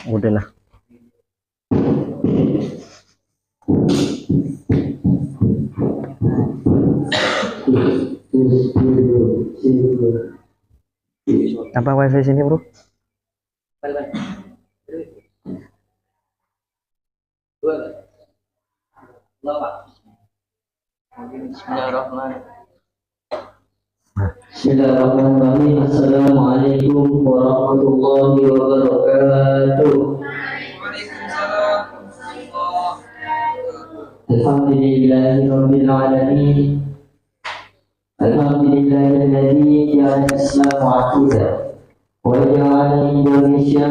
Udah lah. Apa wifi sini, bro? Bismillahirrahmanirrahim. Assalamualaikum warahmatullahi wabarakatuh. Alhamdulillahirabbil alamin. Alhamdulillahilladzi ja'ala al-islamu 'aqidah wa ja'ala Indonesia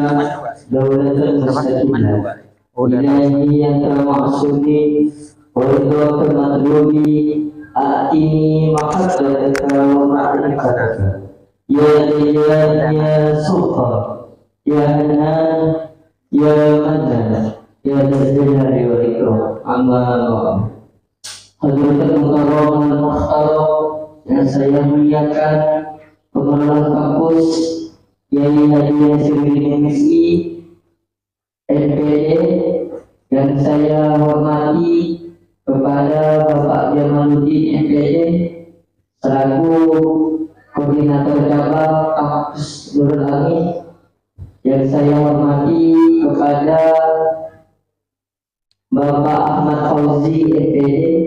dawlatan mustaqimah. Ilahi anta ma'sudi wa ridwaka matlubi atini mahabbataka wa ma'rifataka ya Jalal ya Sultan ya Hanan ya Mannan ya Dzal Jalali wal Ikram. Amma ba'd. Hadratul Mukarram al-Mukhtaram yang saya muliakan, pengelola kampus Yai Haji Nasiruddin MSI MPD, yang saya hormati kepada Bapak Jamaluddin MPD selaku koordinator cabang kampus Nurul Amin, yang saya hormati kepada Bapak Ahmad Fauzi MPD.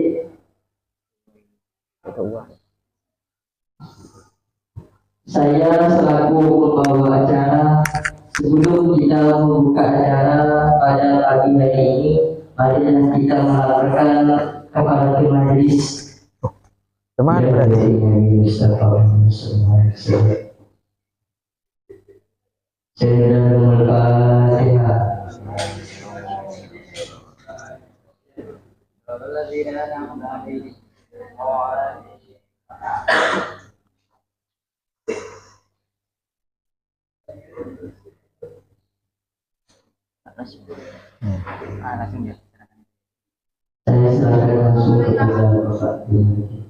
Saya selaku pembawa acara, sebelum kita membuka acara pada pagi hari ini, mari kita melaporkan kepada majelis. Teman berarti. Saya serahkan langsung kepada Bapak Bimbi.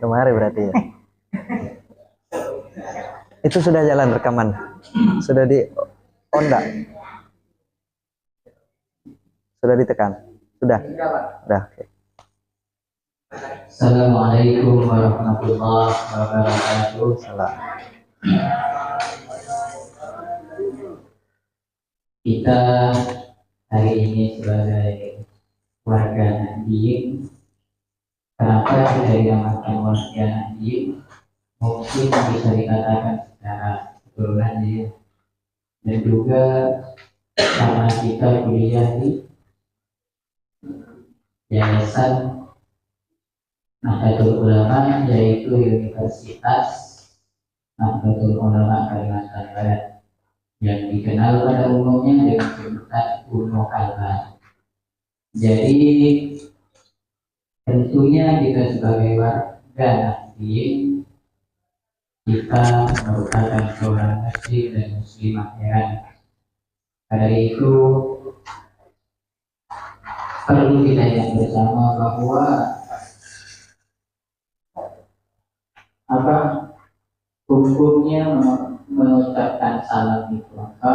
Kemarin berarti ya. Itu sudah jalan rekaman. Sudah di on enggak? Sudah ditekan. Sudah. Sudah. Oke. Assalamualaikum warahmatullahi wabarakatuh. Salam. Kita hari ini sebagai warga Nahdien, kenapa kita dinamakan warga Nahdien? Mungkin bisa dikatakan secara keturunan dia, dan juga karena kita kuliah di Yayasan Nahdlatul Ulama, yaitu Universitas Nahdlatul Ulama Kalimantan Barat, yang dikenal pada umumnya dengan sebutan UNO Kalbar. Jadi tentunya kita sebagai warga Nahdien, kita merupakan seorang muslim dan muslimah heran. Karena itu perlu kita ingat bersama bahwa hukumnya mengucapkan salam itu apa,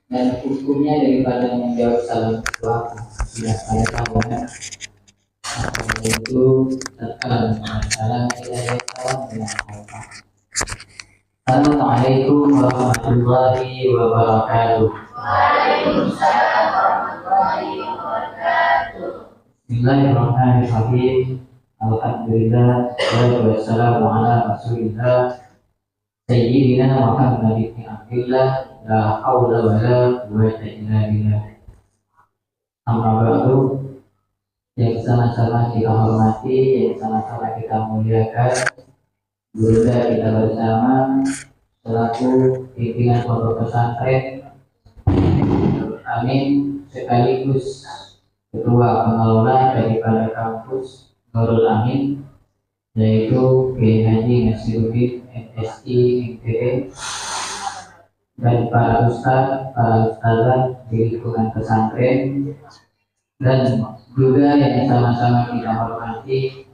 dan hukumnya daripada menjawab salam itu apa. Tidak saya tahu kan, itu salam tidak salam dengan apa. Assalamualaikum warahmatullahi wabarakatuh. Waalaikumsalam warahmatullahi wabarakatuh. Bismillahirrahmanirrahim. Alhamdulillah, wassalamu ala rasulillah Sayyidina Muhammad ibn Abdillah, la hawla wa la quwwata illa billah. Amma ba'du, yang sama-sama kita hormati, yang sama-sama kita muliakan, Bunda kita bersama selaku pimpinan pondok pesantren Amin, sekaligus ketua pengelola daripada kampus Nurul Amin, yaitu Kiai Haji Nasiruddin MSI MPD, dan para ustadzah di lingkungan pesantren, dan juga yang sama-sama kita hormati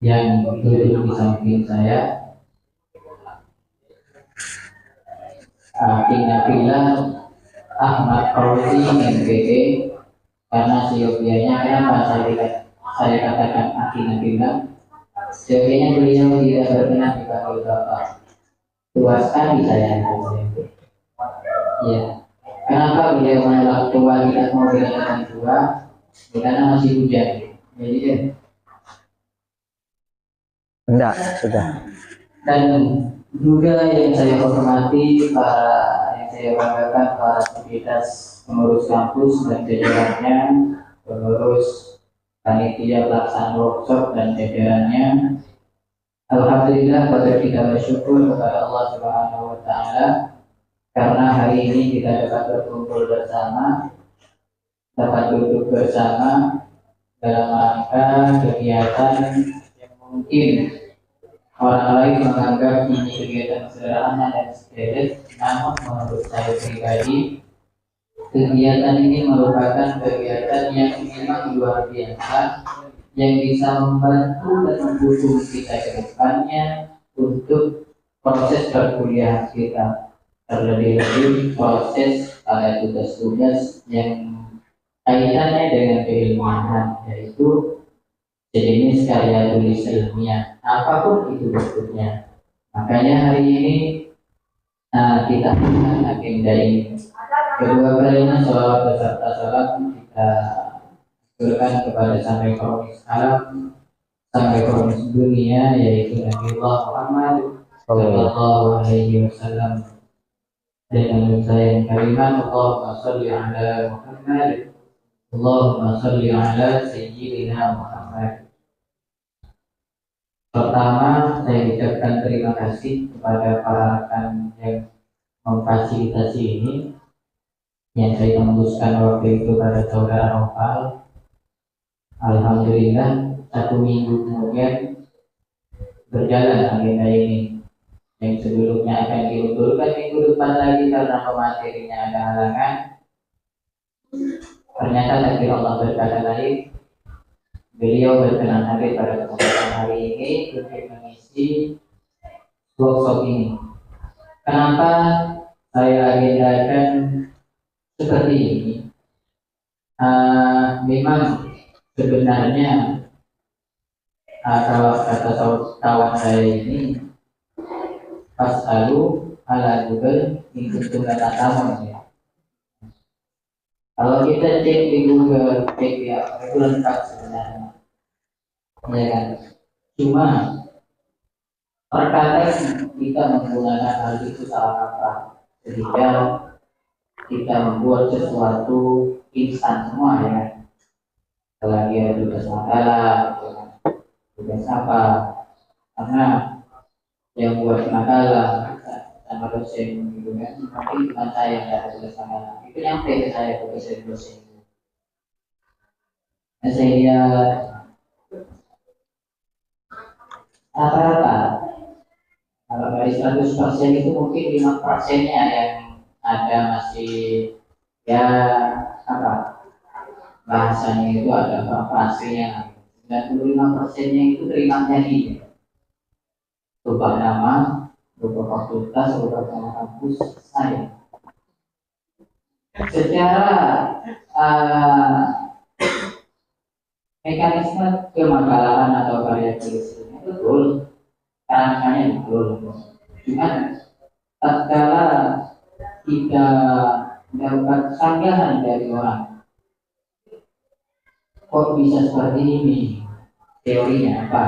yang duduk di samping saya, Pindah Ahmad Fauzi MPD, karena siogianya kenapa saya katakan pindah siogianya beliau tidak berkenan dipanggil bapak, tua sekali saya. Ya, kenapa beliau menolak tua, tidak mau dikatakan tua? Karena masih hujan. Jadi Enggak, sudah. dan juga yang saya hormati yang saya banggakan para aktivitas pengurus kampus dan jajarannya, pengurus panitia pelaksanaan workshop dan jajarannya. Alhamdulillah, patut kita bersyukur kepada Allah Subhanahu wa Ta'ala karena hari ini kita dapat berkumpul bersama, dapat duduk bersama dalam rangka kegiatan yang mungkin orang lain menganggap ini kegiatan sederhana dan sepele, namun menurut saya pribadi, kegiatan ini merupakan kegiatan yang memang luar biasa, yang bisa membantu dan mendukung kita ke depannya untuk proses perkuliahan kita, terlebih-lebih proses pada tugas-tugas yang kaitannya dengan keilmuan, yaitu sejenis karya tulis ilmiah, apapun itu bentuknya. Makanya hari ini kita akan agenda ini. Kedua kalinya sholawat beserta salam kita berikan kepada sampai kronis alam, sampai kronis dunia, yaitu Nabi Allah Muhammad Sallallahu Alaihi Wasallam. Dengan saya kalimat Allahumma sholli ala Muhammad, Allahumma sholli ala Sayyidina Muhammad. Pertama, saya ucapkan terima kasih kepada para rekan yang memfasilitasi ini, yang saya tembuskan waktu itu pada saudara Nopal. Alhamdulillah, 1 minggu kemudian berjalan agenda ini, yang sebelumnya akan diunturkan minggu depan lagi karena pematerinya ada halangan. Ternyata takdir Allah berkata lain. Beliau berkenan hadir pada kesempatan hari ini untuk mengisi workshop ini. Kenapa saya agendakan seperti ini? Memang sebenarnya kalau kata kawan saya ini, pas ala Google itu tunggal tamu ya. Kalau kita cek di Google, cek ya itu lengkap sebenarnya, ya kan? Cuma terkadang kita menggunakan hal itu salah kaprah, ketika kita membuat sesuatu instan semua ya. Selagi ada tugas makalah, tugas apa? Karena yang buat makalah sama dosen gitu kan, mungkin cuma saya yang ada tugas makalah. Itu nyampe ke saya ke dosen. Nah, saya lihat rata-rata kalau dari 100% itu mungkin 5%-nya yang ada masih ya apa bahasanya itu ada frasenya, 95%-nya itu terima jadi, rubah nama, rubah fakultas, rubah nama kampus saya. Secara mekanisme kemakalan atau karya tulisnya betul, rangkanya betul. Cuman tatkala kita dapat sanggahan dari orang, kok bisa seperti ini, teorinya apa?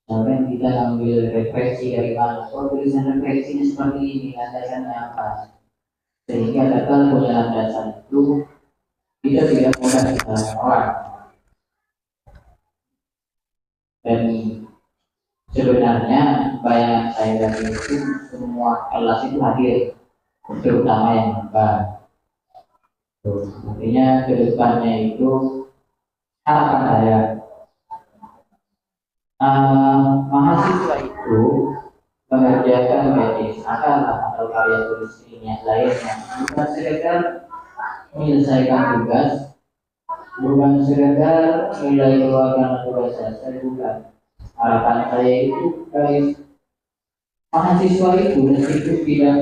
Kemudian kita ambil referensi dari mana? Oh, tulisan referensinya seperti ini, landasannya apa? Sehingga gagal punya landasan itu tidak mudah kita orang. Dan sebenarnya bayangan saya dari itu semua kelas itu hadir, terutama yang membar. Artinya kedepannya itu harapan saya mahasiswa itu mengerjakan medis atau karya tulis ilmiah lainnya, bukan sekedar menyelesaikan tugas, bukan sekedar nilai keluarga tugas selesai, bukan. Harapan saya itu dari mahasiswa itu meskipun tidak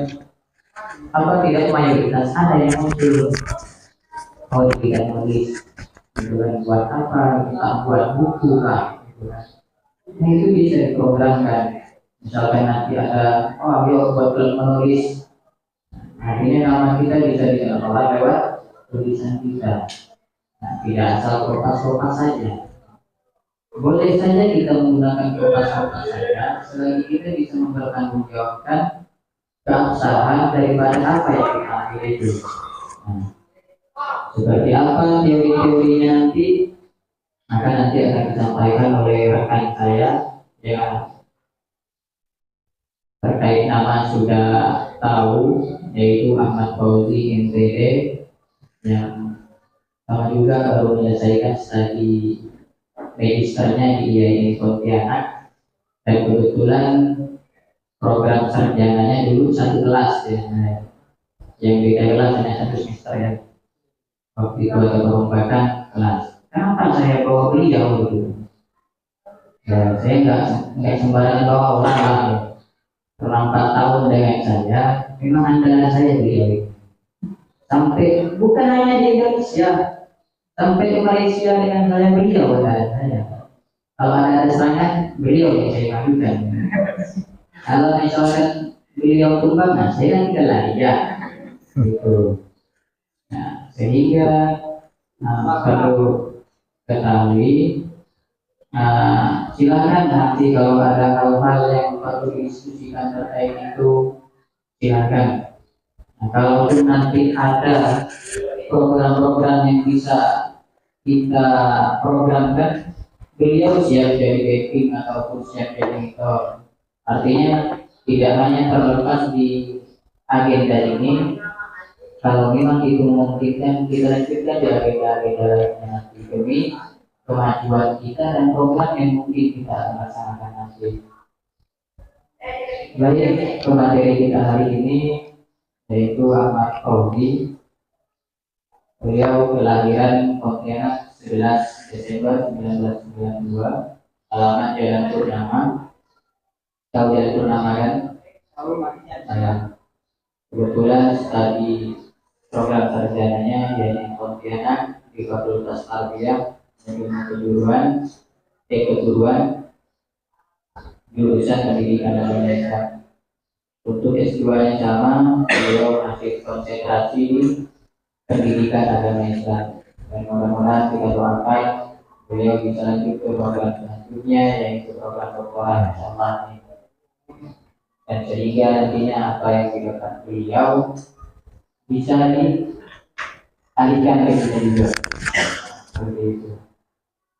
apa tidak mayoritas ada yang muncul, oh tidak nulis gitu kan, buat apa kita buat buku kan gitu kan. Nah itu bisa diprogramkan, misalkan nanti ada oh ayo buat klub menulis, akhirnya nama kita bisa dikenal lewat tulisan kita. Nah, tidak asal kertas-kertas saja, boleh saja kita menggunakan kertas-kertas saja selagi kita bisa mempertanggungjawabkan keabsahan daripada apa yang kita ambil itu. Nah, seperti apa teori-teorinya nanti, maka nanti akan disampaikan oleh rekan saya yang terkait nama sudah tahu, yaitu Ahmad Fauzi MTD, yang sama juga baru menyelesaikan studi magisternya di IAIN Pontianak, dan kebetulan program sarjananya dulu satu kelas ya, yang beda kelas hanya satu semester ya. Waktu itu ada perombakan kelas. Kenapa saya bawa beliau dulu? Ya, saya nggak sembarangan bawa orang lah. Ya. Selama 4 tahun dengan saya, memang andalan saya beliau. Sampai bukan hanya di Indonesia, sampai ke Malaysia dengan saya beliau andalan saya. Kalau ada serangan, beliau yang saya majukan. Kalau misalkan beliau tumbang, nah saya kan tidak lari ya. Gitu. Nah, sehingga perlu ketahui, silakan nanti kalau ada hal-hal yang perlu didiskusikan terkait itu, silakan. Nah, kalau nanti ada program-program yang bisa kita programkan, beliau siap jadi backing ataupun siap jadi mentor. Artinya tidak hanya terlepas di agenda ini, kalau memang itu memungkinkan kita lanjutkan di agenda-agenda lainnya nanti demi kemajuan kita dan program yang mungkin kita akan laksanakan nanti. Baik, materi kita hari ini yaitu Ahmad Fauzi. Beliau kelahiran Pontianak 11 Desember 1992, alamat Jalan Purnama. Tahu Jalan Purnama kan? Saya kebetulan studi program sarjananya di Pontianak di Fakultas Tarbiyah kejuruan jurusan pendidikan agama Islam. Untuk S2-nya sama, beliau masih konsentrasi di pendidikan agama Islam, dan mudah-mudahan kita doakan beliau bisa lanjut ke program selanjutnya, yaitu program doktoral sama, dan sehingga nantinya apa yang dilakukan beliau bisa dialihkan ke kita juga seperti itu.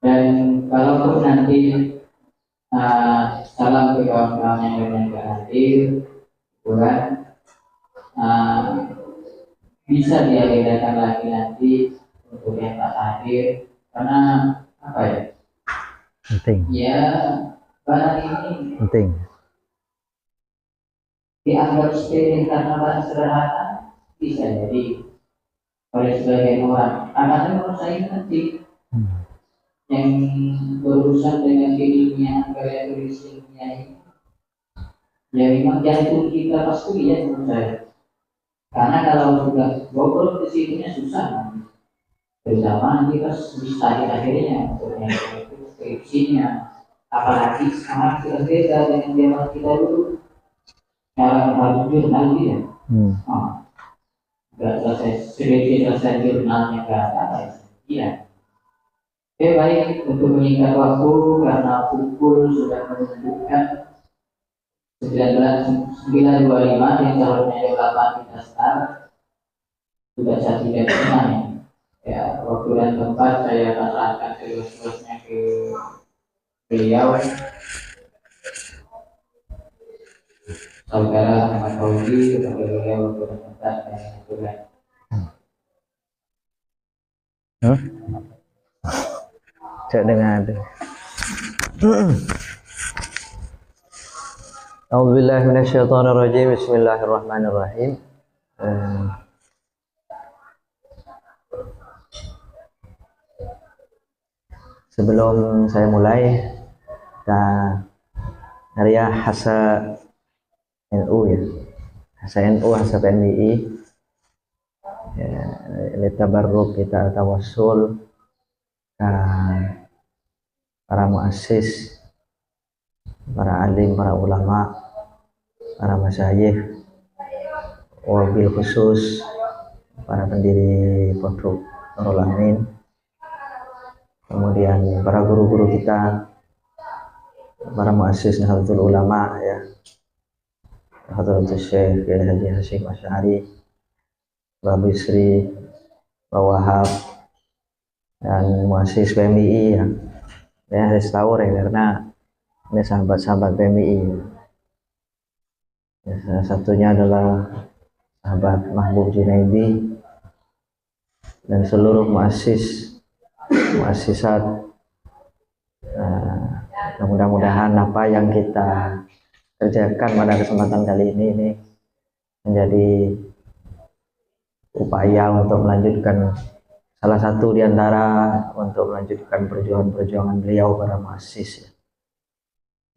Dan kalau nanti salam ke kawan-kawan yang lain yang tidak hadir, bukan bisa diagendakan lagi nanti untuk yang tak hadir, karena apa ya? Penting. Ya, barang ini Penting. dianggap sepele karena barang sederhana, bisa jadi oleh sebagian orang. Karena menurut saya nanti yang berurusan dengan keilmuan karya tulis ilmiah ini, ya memang jantung kita pas kuliah menurut saya. Karena kalau sudah bobrok di situnya susah, terutama nanti pas bisa akhirnya untuk yang skripsinya, apalagi sekarang sudah beda dengan zaman kita dulu. Cara harus jurnal dia, nggak selesai jurnalnya nggak ada, iya. Oke, baik, untuk menyingkat waktu karena pukul sudah menunjukkan 9.25 yang seharusnya jam 8 kita start, sudah 1 jam setengah ya. Ya, waktu dan tempat saya pasrahkan seluas-luasnya ke beliau, saudara Ahmad Fauzi, kepada beliau waktu dan tempat dan aturan. Cek dengar. A'udzubillahi minasyaitonirrajim. Bismillahirrahmanirrahim. Sebelum saya mulai, Hariah Hasa NU ya. SNU Hasab MII ya, litabarruk kita tawassul para muassis, para alim, para ulama, para masyayikh, wabil khusus para pendiri Pondok Nurul Amin, kemudian para guru-guru kita, para muassis Nahdlatul Ulama ya, Hadratus Syekh Kiai Haji Hasyim Asy'ari, Mbak Bisri, Mbak Wahab, dan muassis PMII ya. Saya harus tahu ya, karena ini sahabat-sahabat PMII. Ya, salah satunya adalah sahabat Mahbub Junaidi dan seluruh muassisat. Mudah-mudahan apa yang kita kerjakan pada kesempatan kali ini menjadi upaya untuk melanjutkan salah satu di antara untuk melanjutkan perjuangan beliau para muassis ya.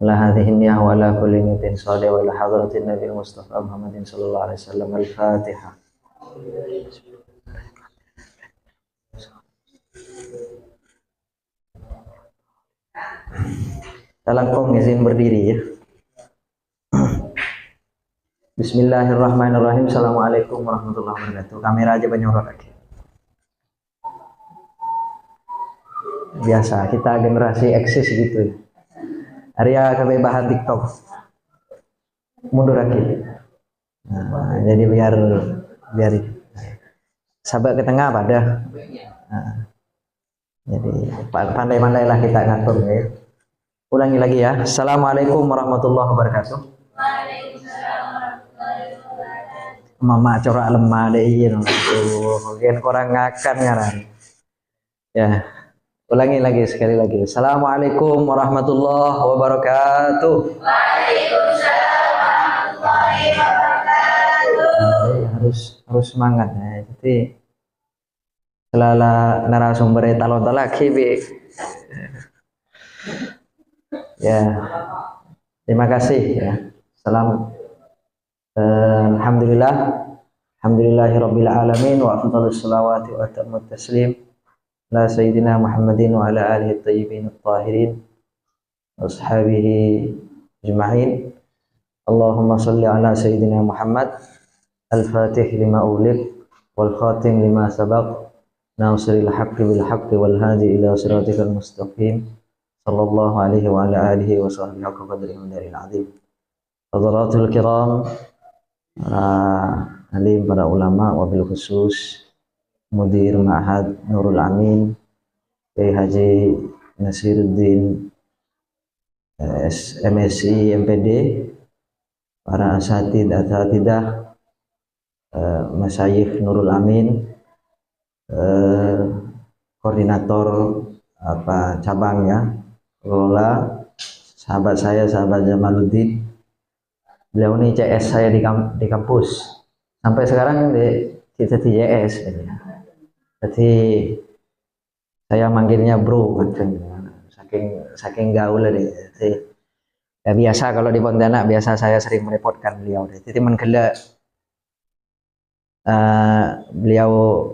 La hadhihi niyyah wa la kulli niyatin salih wa la hadratin Nabi Mustafa Muhammadin sallallahu alaihi wasallam. Al-Fatihah. Talangkong izin berdiri ya. Bismillahirrahmanirrahim. Assalamualaikum warahmatullahi wabarakatuh. Kamera aja banyorot lagi. Biasa kita generasi eksis gitu ya. Area kebebasan TikTok. Mundur lagi. Nah, jadi biar sahabat ke tengah pada. Nah, jadi pandai-pandailah kita ngatur ya. Ulangi lagi ya. Assalamualaikum warahmatullahi wabarakatuh. Mama corak lemah deh ini mungkin kurang ngakan ngaran ya. Ulangi lagi sekali lagi. Assalamualaikum warahmatullahi wabarakatuh. Waalaikumsalam warahmatullahi wabarakatuh. Harus semangat ya. Jadi selalu narasumber talon lagi ya. Terima kasih ya. Salam. Alhamdulillahirabbil alamin wa afdhalus shalawati wa atammut taslim ala sayyidina Muhammadin wa ala alihi thayyibin at-tahirin wa ashabihi ajma'in. Allahumma shalli ala sayyidina Muhammad al-fatih lima ughliq wal khatim lima sabaq nasiril haqqi bil haqqi wal hadi ila siratikal mustaqim sallallahu alaihi wa ala alihi wa sahbihi haqqa qadrihi wa daril azim. Hadratul kiram, para alim, para ulama, wabil khusus Mudir Ma'had Nurul Amin Kiai Haji Nasiruddin MSI MPD, para asatidah Masyayikh Nurul Amin, koordinator cabang ya, kelola, sahabat saya, sahabat Jamaluddin. Beliau ini CS saya di kampus sampai sekarang di CS ya. Jadi saya manggilnya bro saking gaul deh. Jadi, ya biasa kalau di Pontianak biasa saya sering merepotkan beliau deh. Jadi mengelak beliau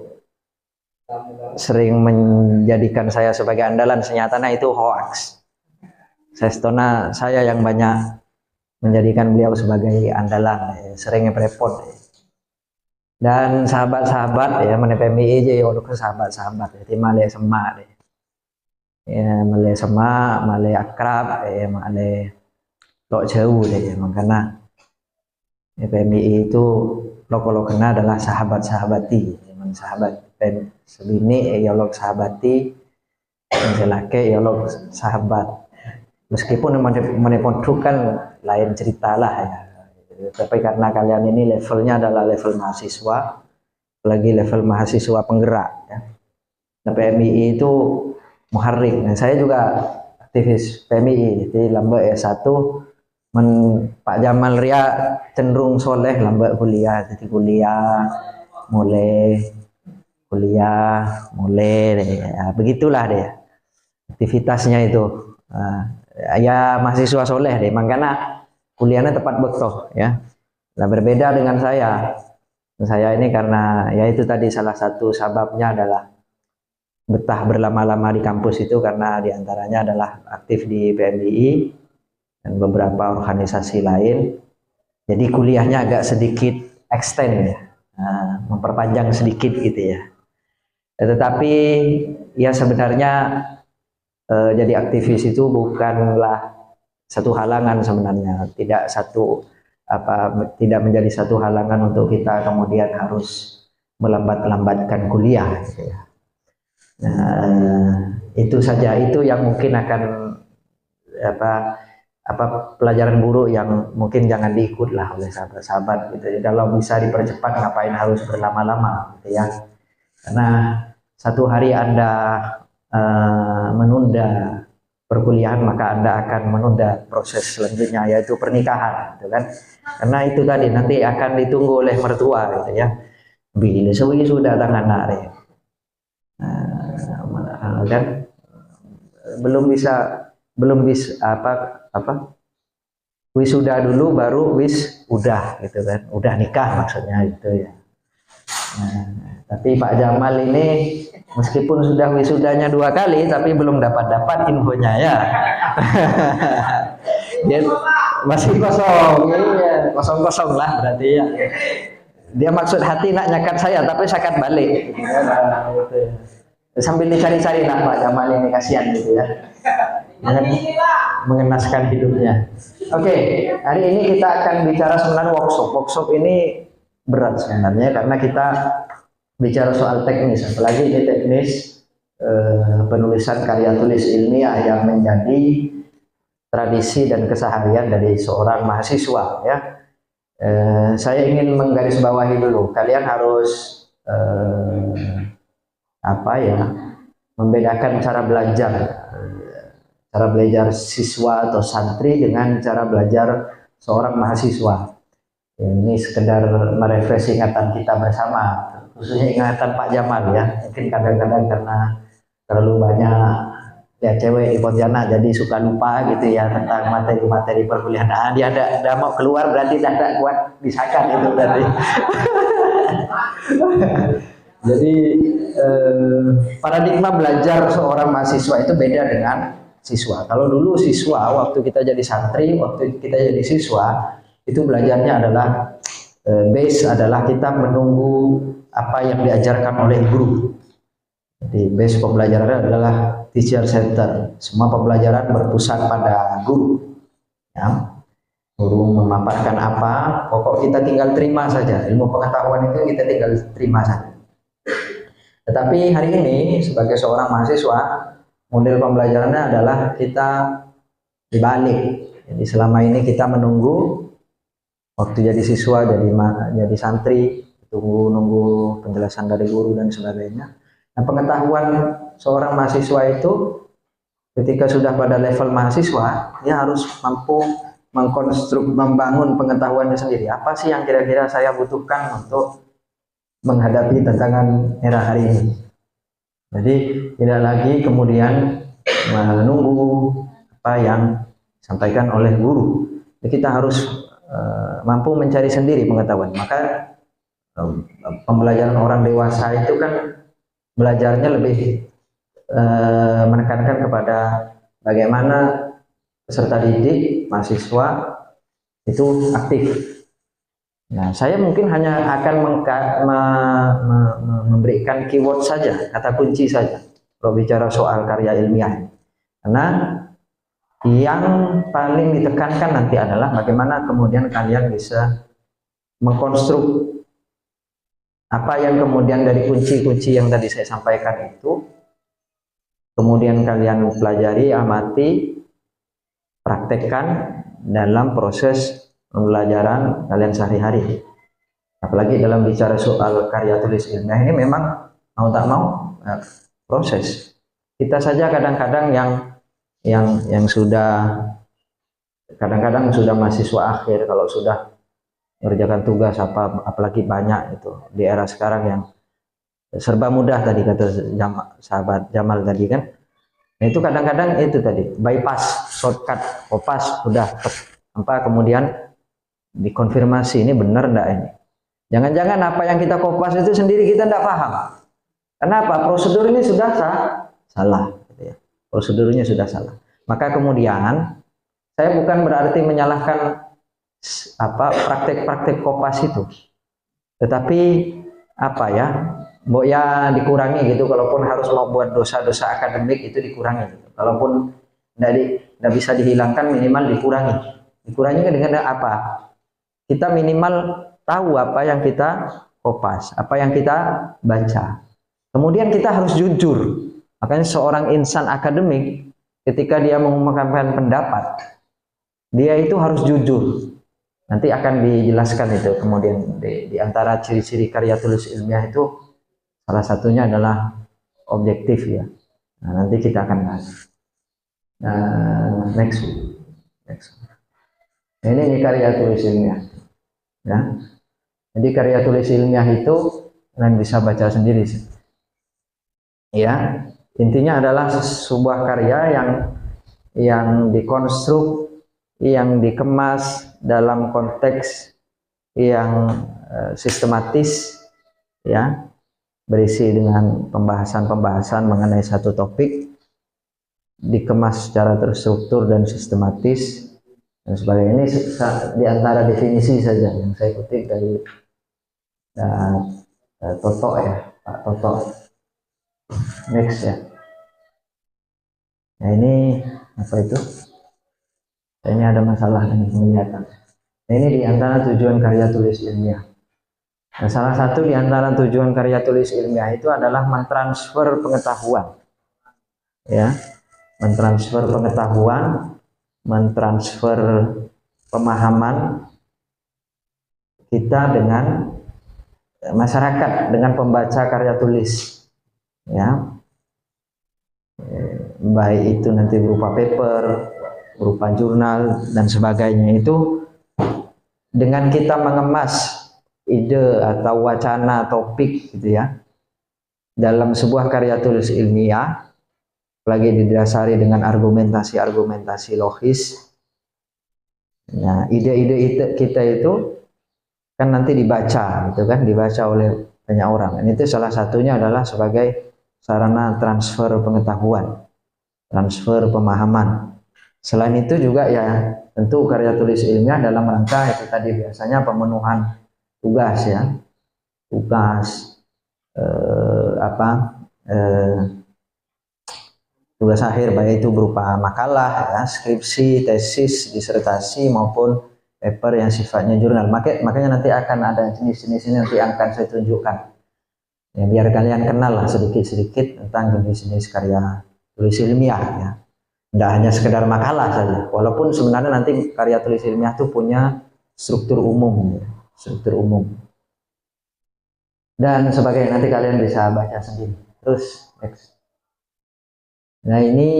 sering menjadikan saya sebagai andalan, senyatanya itu hoax. Saya yang banyak menjadikan beliau sebagai andalan, sering repot. Dan sahabat-sahabat ya, menepemi aja ya, ke sahabat-sahabat, jadi malai semak deh. Ya, malai semak, malai akrab, ya, malai lok jauh deh, makanya PMI itu lo kena adalah sahabat-sahabati, memang sahabat sebini ya lo sahabati, menjelake ya lo sahabat. Meskipun menepotkan lain cerita lah ya, tapi karena kalian ini levelnya adalah level mahasiswa, lagi level mahasiswa penggerak ya. Nah, PMII itu muharrik. Nah, saya juga aktivis PMII, jadi lambat S1 Pak Jamal Ria cenderung soleh lambat kuliah, jadi mulai deh, ya, begitulah deh aktivitasnya itu. Ya mahasiswa soleh deh, makanya kuliahnya tepat betul ya. Nah, berbeda dengan saya. Saya ini karena ya itu tadi salah satu sebabnya adalah betah berlama-lama di kampus itu karena diantaranya adalah aktif di PMII dan beberapa organisasi lain. Jadi kuliahnya agak sedikit extend ya, memperpanjang sedikit gitu ya. Tetapi ya sebenarnya jadi aktivis itu bukanlah satu halangan sebenarnya, tidak menjadi satu halangan untuk kita kemudian harus melambatkan kuliah gitu ya. Nah, itu saja, itu yang mungkin akan pelajaran buruk yang mungkin jangan diikut lah oleh sahabat-sahabat gitu. Jadi kalau bisa dipercepat ngapain harus berlama-lama gitu ya. Karena satu hari Anda menunda perkuliahan maka Anda akan menunda proses selanjutnya yaitu pernikahan gitu kan. Karena itu tadi nanti akan ditunggu oleh mertua gitu ya. Bila sudah tangan nare. Kan belum bisa wisuda dulu baru udah gitu kan. Udah nikah maksudnya gitu ya. Tapi Pak Jamal ini meskipun sudah wisudanya 2 kali tapi belum dapat infonya ya. Dia masih kosong, iya, kosong lah berarti ya. Dia maksud hati nak nyakat saya tapi sakat balik. Sambil dicari-cari lah Pak Jamal ini, kasihan gitu ya. Mengenaskan hidupnya. Oke, hari ini kita akan bicara sebenarnya workshop. Workshop ini berat sebenarnya karena kita bicara soal teknis, apalagi ini teknis penulisan karya tulis ilmiah yang menjadi tradisi dan keseharian dari seorang mahasiswa ya. Saya ingin menggarisbawahi dulu, kalian harus membedakan cara belajar siswa atau santri dengan cara belajar seorang mahasiswa. Ini sekedar merefresh ingatan kita bersama, khususnya ingatan Pak Jamal ya. Mungkin kadang-kadang karena terlalu banyak ya cewek di Pontianak jadi suka lupa gitu ya tentang materi-materi perkuliahan. Nah, dia ada mau keluar berarti tidak kuat disahkan itu berarti. Jadi paradigma belajar seorang mahasiswa itu beda dengan siswa. Kalau dulu siswa waktu kita jadi santri, waktu kita jadi siswa itu belajarnya adalah base adalah kita menunggu apa yang diajarkan oleh guru. Jadi base pembelajaran adalah teacher center. Semua pembelajaran berpusat pada guru. Ya. Guru memaparkan apa, pokok kita tinggal terima saja. Ilmu pengetahuan itu kita tinggal terima saja. Tetapi hari ini sebagai seorang mahasiswa, model pembelajarannya adalah kita dibalik. Jadi selama ini kita menunggu waktu jadi siswa, jadi santri, nunggu penjelasan dari guru dan sebagainya. Nah, pengetahuan seorang mahasiswa itu ketika sudah pada level mahasiswa, dia harus mampu membangun pengetahuannya sendiri. Apa sih yang kira-kira saya butuhkan untuk menghadapi tantangan era hari ini? Jadi tidak lagi kemudian menunggu apa yang disampaikan oleh guru. Jadi kita harus mampu mencari sendiri pengetahuan. Maka pembelajaran orang dewasa itu kan belajarnya lebih menekankan kepada bagaimana peserta didik, mahasiswa itu aktif. Nah, saya mungkin hanya akan memberikan keyword saja, kata kunci saja, kalau bicara soal karya ilmiah. Karena yang paling ditekankan nanti adalah bagaimana kemudian kalian bisa mengkonstruk apa yang kemudian dari kunci-kunci yang tadi saya sampaikan itu, kemudian kalian pelajari, amati, praktekkan dalam proses pembelajaran kalian sehari-hari. Apalagi dalam bicara soal karya tulis ilmiah ini memang mau tak mau proses. Kita saja kadang-kadang yang sudah kadang-kadang sudah mahasiswa akhir, kalau sudah mengerjakan tugas apalagi banyak itu di era sekarang yang serba mudah tadi kata sahabat Jamal tadi kan. Nah, itu kadang-kadang itu tadi bypass, shortcut, kopas udah kemudian dikonfirmasi ini benar enggak ini. Jangan-jangan apa yang kita kopas itu sendiri kita enggak paham. Kenapa? Prosedur ini sudah salah. Gitu ya. Prosedurnya sudah salah. Maka kemudian saya bukan berarti menyalahkan praktek-praktek kopas itu, tetapi dikurangi gitu. Kalaupun harus mau buat dosa-dosa akademik itu dikurangi gitu. Kalaupun tidak bisa dihilangkan, minimal dikurangi dengan apa? Kita minimal tahu apa yang kita kopas, apa yang kita baca. Kemudian kita harus jujur. Makanya seorang insan akademik ketika dia mengungkapkan pendapat, dia itu harus jujur. Nanti akan dijelaskan itu kemudian di antara ciri-ciri karya tulis ilmiah itu salah satunya adalah objektif ya. Nah, nanti kita akan bahas. Nah, next. Ini karya tulis ilmiah. Ya. Jadi karya tulis ilmiah itu kalian bisa baca sendiri sih. Ya, intinya adalah sebuah karya yang dikonstruk, yang dikemas dalam konteks yang sistematis, ya, berisi dengan pembahasan-pembahasan mengenai satu topik, dikemas secara terstruktur dan sistematis dan sebagainya. Ini di antara definisi saja yang saya kutip dari Toto ya, Pak Toto. Next ya. Nah ini apa itu? Ini ada masalah dengan penglihatan. Nah, ini di antara tujuan karya tulis ilmiah. Nah, salah satu di antara tujuan karya tulis ilmiah itu adalah mentransfer pengetahuan. Ya, mentransfer pengetahuan, mentransfer pemahaman kita dengan masyarakat, dengan pembaca karya tulis. Ya, baik itu nanti berupa paper, berupa jurnal dan sebagainya, itu dengan kita mengemas ide atau wacana topik gitu ya dalam sebuah karya tulis ilmiah, lagi didasari dengan argumentasi logis. Nah, ide-ide kita itu kan nanti dibaca gitu kan, dibaca oleh banyak orang. Dan itu salah satunya adalah sebagai sarana transfer pengetahuan, transfer pemahaman. Selain itu juga ya tentu karya tulis ilmiah dalam rangka itu tadi biasanya pemenuhan tugas ya, tugas akhir, baik itu berupa makalah, ya, skripsi, tesis, disertasi maupun paper yang sifatnya jurnal. Makanya nanti akan ada jenis-jenis ini, nanti akan saya tunjukkan. Ya, biar kalian kenal lah sedikit-sedikit tentang jenis-jenis karya tulis ilmiah ya. Tidak hanya sekedar makalah saja. Walaupun sebenarnya nanti karya tulis ilmiah itu punya struktur umum, ya. Struktur umum. Dan sebagainya, nanti kalian bisa baca sendiri. Terus next. Nah, ini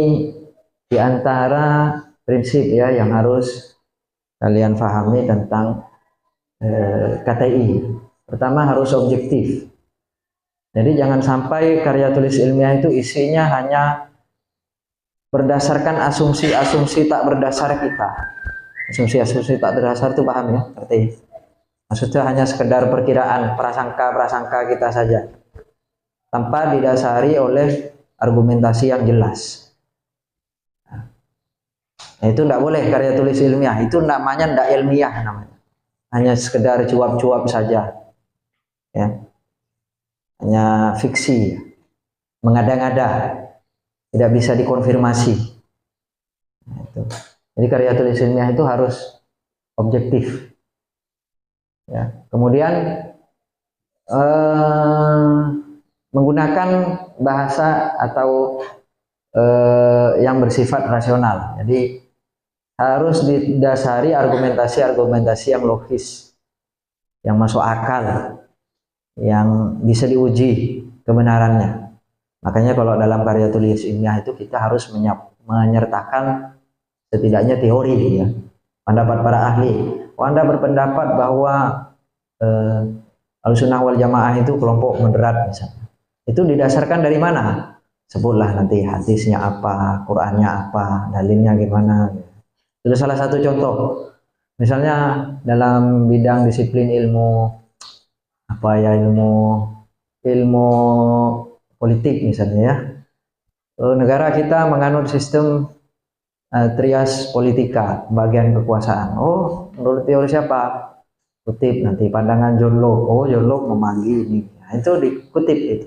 diantara prinsip ya yang harus kalian pahami tentang KTI. Pertama, harus objektif. Jadi jangan sampai karya tulis ilmiah itu isinya hanya berdasarkan asumsi-asumsi tak berdasar kita. Asumsi-asumsi tak berdasar itu paham ya? Arti maksudnya hanya sekedar perkiraan, prasangka kita saja, tanpa didasari oleh argumentasi yang jelas. Nah, itu tidak boleh karya tulis ilmiah. Itu namanya tidak ilmiah namanya. Hanya sekedar cuap-cuap saja. Ya. Hanya fiksi, mengada-ngada, tidak bisa dikonfirmasi. Nah, itu. Jadi karya tulis ilmiah itu harus objektif. Ya. Kemudian menggunakan bahasa atau yang bersifat rasional. Jadi harus didasari argumentasi yang logis, yang masuk akal, yang bisa diuji kebenarannya. Makanya kalau dalam karya tulis ilmiah itu kita harus menyertakan setidaknya teori ya, pendapat para ahli. Anda berpendapat bahwa Ahlussunnah wal Jamaah itu kelompok moderat misalnya. Itu didasarkan dari mana? Sebutlah nanti hadisnya apa, Qur'annya apa, dalilnya gimana. Itu salah satu contoh. Misalnya dalam bidang disiplin ilmu apa ya, ilmu politik misalnya ya. Negara kita menganut sistem trias politika, bagian kekuasaan. Oh, menurut teori siapa? Kutip nanti pandangan John Locke. Oh, John Locke memagi ini. Nah, itu dikutip itu.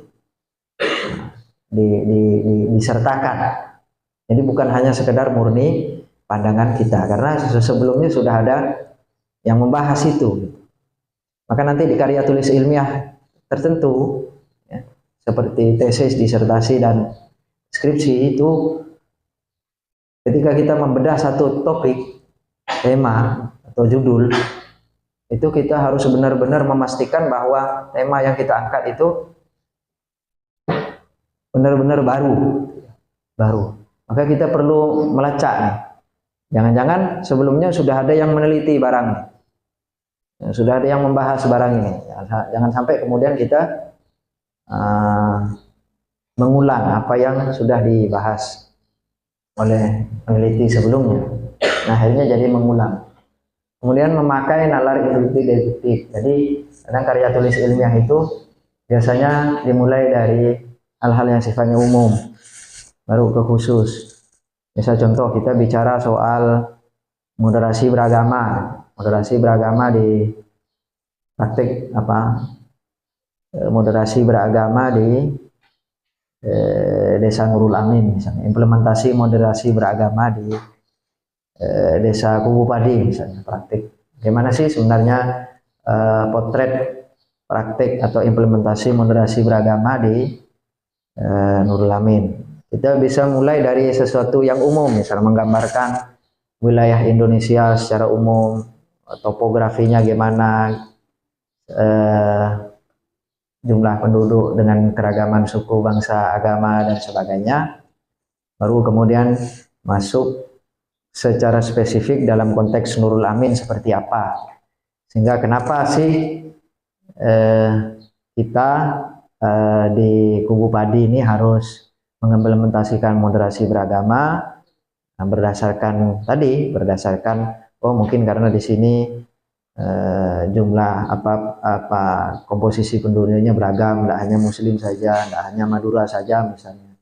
Disertakan. Jadi bukan hanya sekedar murni pandangan kita, karena sebelumnya sudah ada yang membahas itu. Maka nanti di karya tulis ilmiah tertentu, ya, seperti tesis, disertasi, dan skripsi itu, ketika kita membedah satu topik, tema, atau judul, itu kita harus benar-benar memastikan bahwa tema yang kita angkat itu benar-benar baru. Maka kita perlu melacak nih. Jangan-jangan sebelumnya sudah ada yang meneliti barang nih. Sudah ada yang membahas barang ini. Jangan sampai kemudian kita mengulang apa yang sudah dibahas oleh peneliti sebelumnya. Nah, akhirnya jadi mengulang. Kemudian memakai nalar induktif. Jadi kadang karya tulis ilmiah itu biasanya dimulai dari hal-hal yang sifatnya umum, baru ke khusus. Misal contoh, kita bicara soal moderasi beragama. Moderasi beragama di praktik apa? Moderasi beragama di Desa Nurul Amin misalnya. Implementasi moderasi beragama di Desa Kubu Padi misalnya, praktik. Bagaimana sih sebenarnya potret praktik atau implementasi moderasi beragama di Nurul Amin. Kita bisa mulai dari sesuatu yang umum, misalnya menggambarkan wilayah Indonesia secara umum, topografinya gimana, jumlah penduduk dengan keragaman suku, bangsa, agama, dan sebagainya. Baru kemudian masuk secara spesifik dalam konteks Nurul Amin seperti apa. Sehingga kenapa sih kita di Kubu Padi ini harus mengimplementasikan moderasi beragama, berdasarkan oh mungkin karena di sini jumlah komposisi penduduknya beragam, tidak hanya Muslim saja, tidak hanya Madura saja misalnya,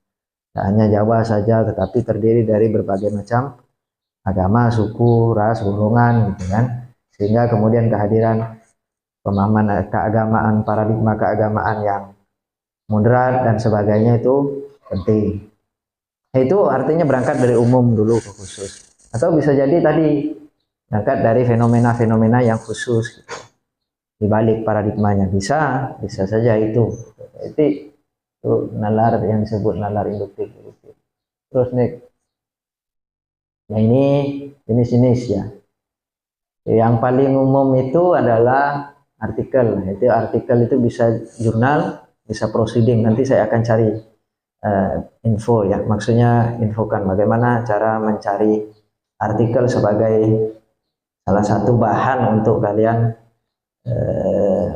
tidak hanya Jawa saja, tetapi terdiri dari berbagai macam agama, suku, ras, golongan, gitu kan. Sehingga kemudian kehadiran pemahaman keagamaan, paradigma keagamaan yang moderat dan sebagainya itu penting. Itu artinya berangkat dari umum dulu ke khusus. Atau bisa jadi tadi berangkat dari fenomena-fenomena yang khusus gitu. Di balik paradigmanya bisa saja itu. Itu nalar yang disebut nalar induktif. Terus nih, nah ini jenis-jenis ya. Yang paling umum itu adalah artikel. Itu artikel itu bisa jurnal, bisa proceeding. Nanti saya akan cari info ya, maksudnya infokan bagaimana cara mencari artikel sebagai salah satu bahan untuk kalian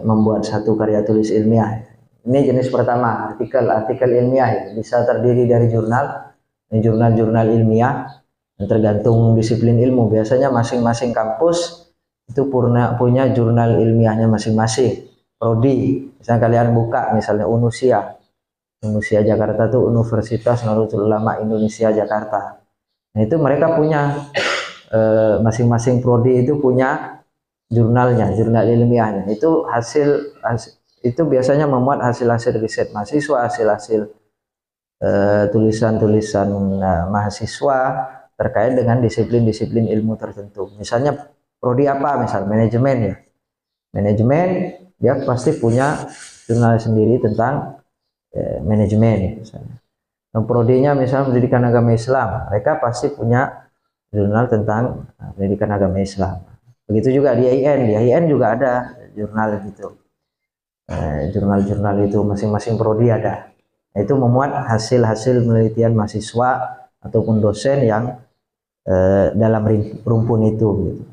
membuat satu karya tulis ilmiah. Ini jenis pertama, artikel ilmiah, bisa terdiri dari jurnal ilmiah, tergantung disiplin ilmu. Biasanya masing-masing kampus itu punya jurnal ilmiahnya masing-masing. Prodi, misalnya kalian buka misalnya Unusia Jakarta tuh Universitas Nahdlatul Ulama Indonesia Jakarta. Nah itu mereka punya masing-masing prodi itu punya jurnalnya, jurnal ilmiahnya. Itu itu biasanya memuat hasil-hasil riset mahasiswa, hasil-hasil tulisan-tulisan mahasiswa terkait dengan disiplin-disiplin ilmu tertentu. Misalnya prodi apa? Misal manajemen ya. Manajemen dia pasti punya jurnal sendiri tentang manajemen misalnya. Yang prodinya misalnya pendidikan agama Islam, mereka pasti punya jurnal tentang pendidikan agama Islam. Begitu juga di IAIN juga ada jurnal gitu. Jurnal-jurnal itu masing-masing prodi ada. Itu memuat hasil-hasil penelitian mahasiswa ataupun dosen yang dalam rumpun itu gitu.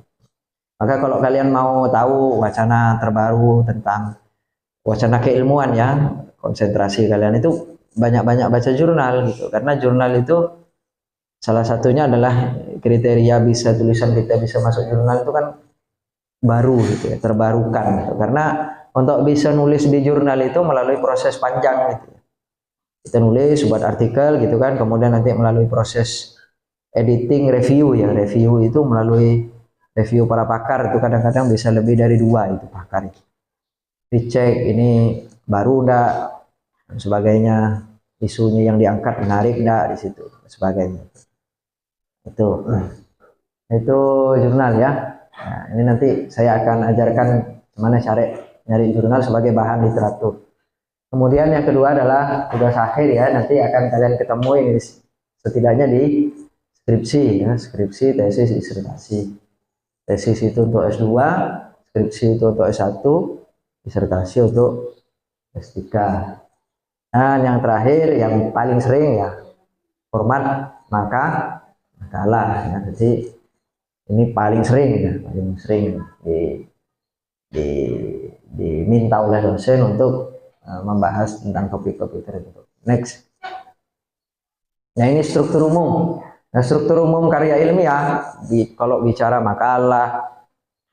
Maka kalau kalian mau tahu wacana terbaru tentang wacana keilmuan ya, konsentrasi kalian itu banyak-banyak baca jurnal gitu, karena jurnal itu salah satunya adalah kriteria bisa tulisan kita bisa masuk jurnal itu kan baru gitu ya, terbarukan gitu. Karena untuk bisa nulis di jurnal itu melalui proses panjang gitu. Kita nulis, buat artikel gitu kan, kemudian nanti melalui proses editing, review ya. Review itu melalui review para pakar, itu kadang-kadang bisa lebih dari 2 itu pakar itu. Dicek ini baru enggak dan sebagainya, isunya yang diangkat menarik enggak di situ sebagainya. Itu jurnal ya. Nah, ini nanti saya akan ajarkan gimana cara nyari jurnal sebagai bahan literatur. Kemudian yang kedua adalah tugas akhir ya, nanti akan kalian ketemu ini setidaknya di skripsi ya, skripsi, tesis, disertasi. Tesis itu untuk S2, skripsi itu untuk S1, disertasi untuk S3. Nah, yang terakhir yang paling sering ya format makalah ya. Jadi ini paling sering ya, paling sering diminta oleh dosen untuk membahas tentang topik-topik tertentu. Next. Nah, ini struktur umum. Nah, struktur umum karya ilmiah kalau bicara makalah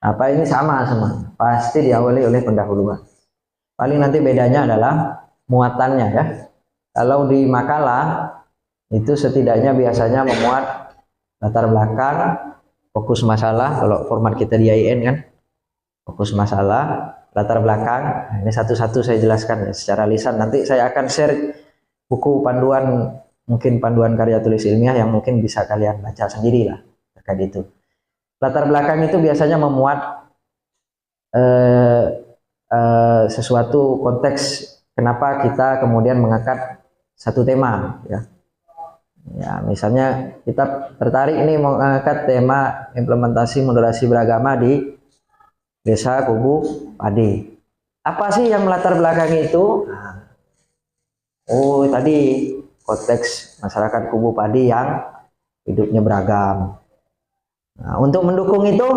apa ini sama semua. Pasti diawali oleh pendahuluan. Paling nanti bedanya adalah muatannya ya. Kalau di makalah itu setidaknya biasanya memuat latar belakang, fokus masalah. Kalau format kita di IAIN kan fokus masalah, latar belakang. Nah, ini satu-satu saya jelaskan ya, secara lisan. Nanti saya akan share buku panduan, mungkin panduan karya tulis ilmiah yang mungkin bisa kalian baca sendiri lah terkait itu. Latar belakang itu biasanya memuat sesuatu konteks kenapa kita kemudian mengangkat satu tema ya. Ya, misalnya kita tertarik ini mengangkat tema implementasi moderasi beragama di Desa Kubu Padi. Apa sih yang melatar belakangi itu? Nah, oh, tadi konteks masyarakat Kubu Padi yang hidupnya beragam. Nah, untuk mendukung itu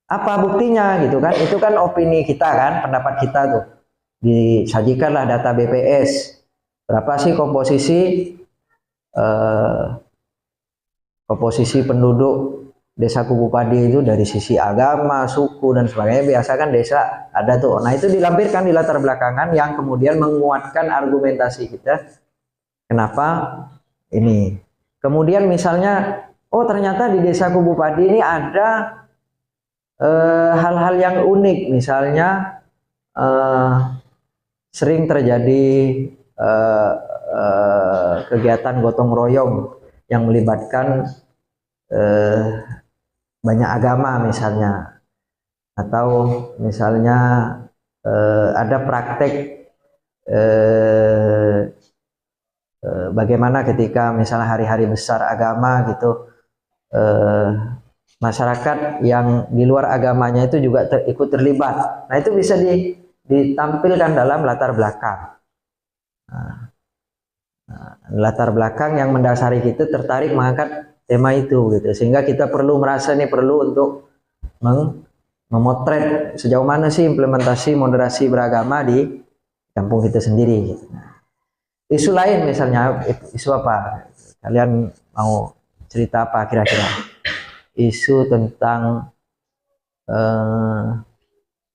apa buktinya gitu kan? Itu kan opini kita kan, pendapat kita tuh. Disajikanlah data BPS. Berapa sih komposisi penduduk Desa Kubu Padi itu dari sisi agama, suku dan sebagainya. Biasa kan desa ada tuh. Nah, itu dilampirkan di latar belakangan yang kemudian menguatkan argumentasi kita. Kenapa ini? Kemudian misalnya, oh ternyata di Desa Kubu Padi ini ada hal-hal yang unik. Misalnya sering terjadi kegiatan gotong royong yang melibatkan banyak agama misalnya, atau misalnya ada praktek bagaimana ketika misalnya hari-hari besar agama gitu, masyarakat yang di luar agamanya itu juga ikut terlibat. Nah, itu bisa ditampilkan dalam latar belakang. Latar belakang yang mendasari kita tertarik mengangkat tema itu gitu, sehingga kita perlu merasa ini perlu untuk memotret sejauh mana sih implementasi moderasi beragama di kampung kita sendiri gitu. Isu lain misalnya, isu apa? Kalian mau cerita apa kira-kira? Isu tentang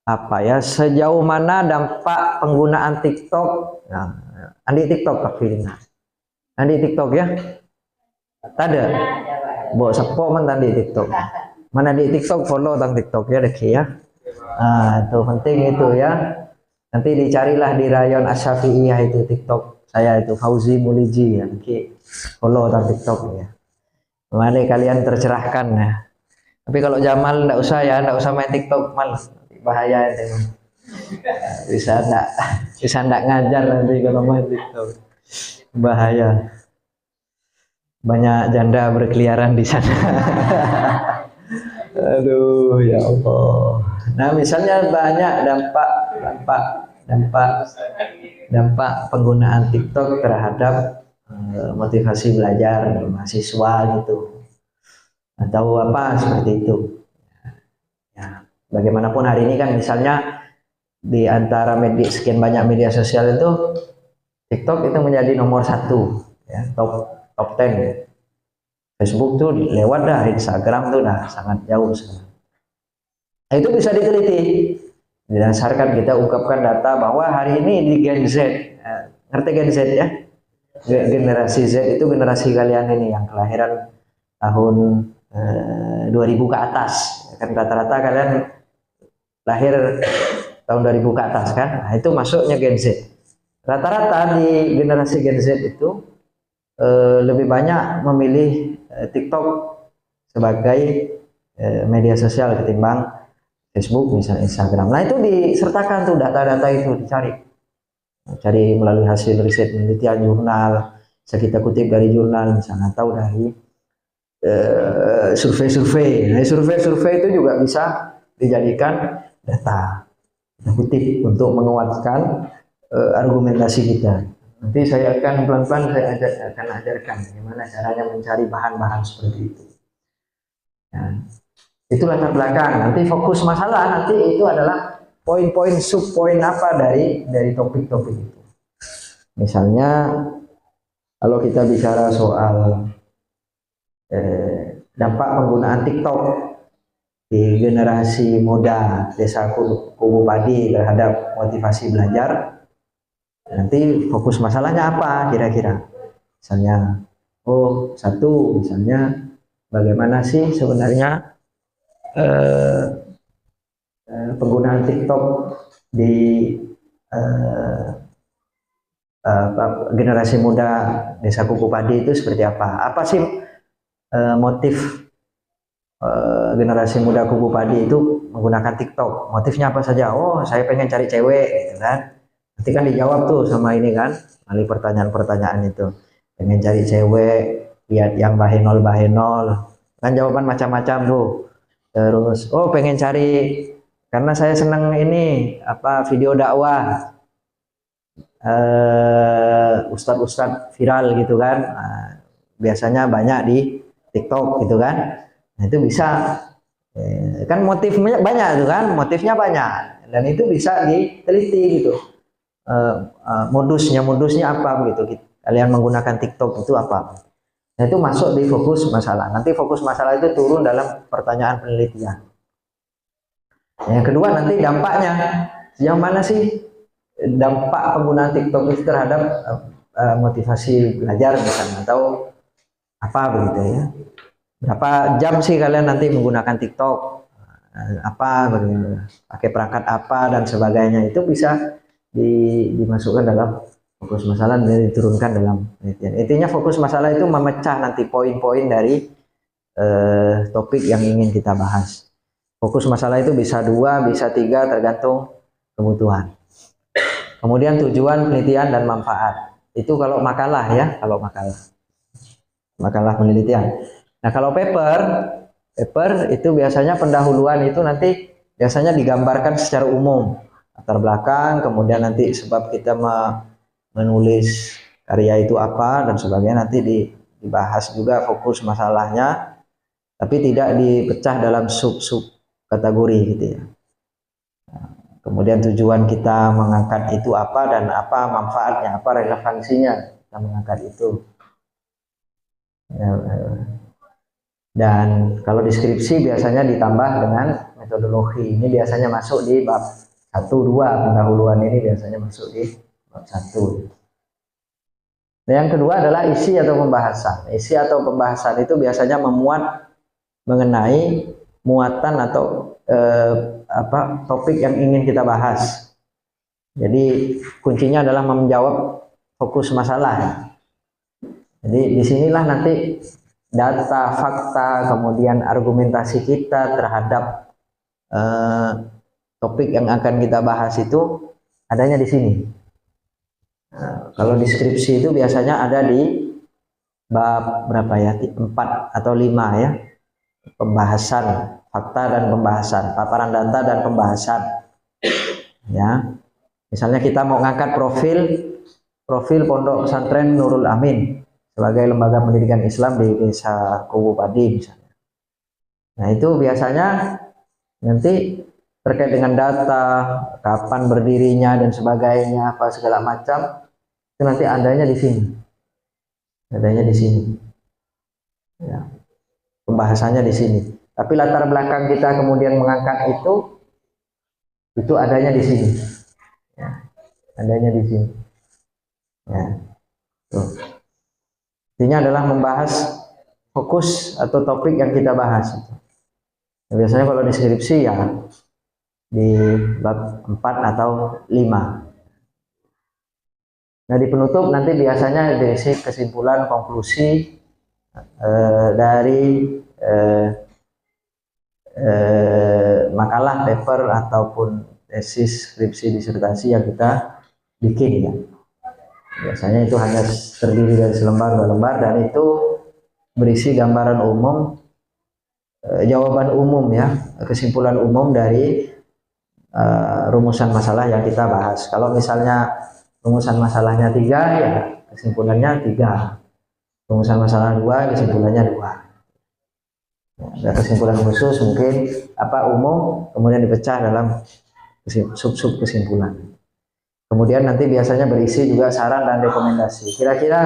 apa ya? Sejauh mana dampak penggunaan TikTok? Nah, Andi TikTok Kak Firina. Andi TikTok ya? Tada. Bo sepo man di TikTok. Mana di TikTok follow tentang TikTok ya dek ya. Ah, itu penting itu ya. Nanti dicarilah di rayon Asy-Syafi'iyah itu TikTok saya itu Fauzi Muliji ya. Nanti follow tentang TikTok ya. Mari kalian tercerahkan ya. Tapi kalau Jamal enggak usah ya, enggak usah main TikTok mal, bahaya itu. Bisa enggak ngajar nanti kalau main TikTok. Bahaya. Banyak janda berkeliaran di sana. Aduh, ya Allah. Nah, misalnya banyak dampak penggunaan TikTok terhadap motivasi belajar mahasiswa gitu, atau apa seperti itu. Ya, bagaimanapun hari ini kan misalnya di antara sekian banyak media sosial itu TikTok itu menjadi nomor 1 ya, top 10. Facebook tuh lewat dah, Instagram tuh dah sangat jauh sekarang. Nah, itu bisa diteliti. Berdasarkan kita ungkapkan data bahwa hari ini di Gen Z, ngerti Gen Z ya? Generasi Z itu generasi kalian ini yang kelahiran tahun 2000 ke atas. Kan rata-rata kalian lahir tahun 2000 ke atas kan? Nah, itu masuknya Gen Z. Rata-rata di generasi Gen Z itu lebih banyak memilih TikTok sebagai media sosial ketimbang Facebook, misalnya Instagram. Nah, itu disertakan tuh data-data itu dicari. Cari melalui hasil riset penelitian jurnal, bisa kita kutip dari jurnal misalnya, atau dari survei-survei. Nah, survei-survei itu juga bisa dijadikan data. Kita kutip untuk menguatkan argumentasi kita. Nanti saya akan pelan-pelan akan ajarkan bagaimana caranya mencari bahan-bahan seperti itu. Nah, itu latar belakang. Nanti fokus masalah nanti itu adalah poin-poin subpoin apa dari topik-topik itu. Misalnya kalau kita bicara soal dampak penggunaan TikTok di generasi muda desa Kubu Padi terhadap motivasi belajar, nanti fokus masalahnya apa kira-kira? Misalnya, misalnya bagaimana sih sebenarnya penggunaan TikTok di generasi muda desa Kuku Padi itu seperti apa? Apa sih motif generasi muda Kuku Padi itu menggunakan TikTok? Motifnya apa saja? Oh, saya pengen cari cewek, gitu kan? Nanti kan dijawab tuh sama ini kan, melalui pertanyaan-pertanyaan itu. Pengen cari cewek, lihat yang bahenol, kan jawaban macam-macam tuh. Terus, oh pengen cari, karena saya senang ini apa video dakwah ustadz-ustadz viral gitu kan. Nah, biasanya banyak di TikTok gitu kan. Nah, itu bisa kan motifnya banyak tuh kan, motifnya banyak dan itu bisa diteliti gitu. Modusnya apa gitu. Kalian menggunakan TikTok itu apa? Nah, itu masuk di fokus masalah. Nanti fokus masalah itu turun dalam pertanyaan penelitian. Yang kedua nanti dampaknya. Yang mana sih dampak penggunaan TikTok itu terhadap motivasi belajar misalnya atau apa begitu ya. Berapa jam sih kalian nanti menggunakan TikTok? Apa begitu. Pakai perangkat apa dan sebagainya. Itu bisa dimasukkan dalam fokus masalah dan diturunkan dalam penelitian. Intinya fokus masalah itu memecah nanti poin-poin dari topik yang ingin kita bahas. Fokus masalah itu bisa 2, bisa 3 tergantung kebutuhan. Kemudian tujuan penelitian dan manfaat. Itu kalau makalah ya, kalau makalah penelitian. Nah, kalau paper itu biasanya pendahuluan itu nanti biasanya digambarkan secara umum. Latar belakang, kemudian nanti sebab kita menulis karya itu apa dan sebagainya nanti dibahas juga fokus masalahnya, tapi tidak dipecah dalam sub-sub kategori gitu ya. Kemudian tujuan kita mengangkat itu apa dan apa manfaatnya, apa relevansinya kita mengangkat itu. Dan kalau deskripsi biasanya ditambah dengan metodologi. Ini biasanya masuk di bab 1, 2, pendahuluan ini biasanya masuk di bab 1. Nah, yang kedua adalah isi atau pembahasan. Isi atau pembahasan itu biasanya memuat mengenai muatan atau topik yang ingin kita bahas. Jadi kuncinya adalah menjawab fokus masalah. Jadi disinilah nanti data, fakta, kemudian argumentasi kita terhadap topik yang akan kita bahas itu adanya di sini. Nah, kalau deskripsi itu biasanya ada di bab berapa ya? 4 atau 5 ya. Pembahasan, fakta dan pembahasan, paparan data dan pembahasan. Ya. Misalnya kita mau ngangkat profil Pondok Pesantren Nurul Amin sebagai lembaga pendidikan Islam di Desa Kubu Padi misalnya. Nah, itu biasanya nanti terkait dengan data, kapan berdirinya dan sebagainya, apa segala macam, itu nanti adanya di sini. Adanya di sini. Ya. Pembahasannya di sini. Tapi latar belakang kita kemudian mengangkat itu adanya di sini. Ya, adanya di sini. Ya, tuh. Intinya adalah membahas fokus atau topik yang kita bahas. Biasanya kalau deskripsi ya di bab 4 atau 5. Nah, di penutup nanti biasanya diisi kesimpulan konklusi dari makalah, paper ataupun tesis, skripsi, disertasi yang kita bikin ya. Biasanya itu hanya terdiri dari selembar, 2 lembar, dan itu berisi gambaran umum, jawaban umum ya, kesimpulan umum dari rumusan masalah yang kita bahas. Kalau misalnya rumusan masalahnya 3 ya kesimpulannya 3. Rumusan masalah 2 kesimpulannya 2. Ada kesimpulan khusus mungkin umum, kemudian dipecah dalam sub-sub kesimpulan. Kemudian nanti biasanya berisi juga saran dan rekomendasi. Kira-kira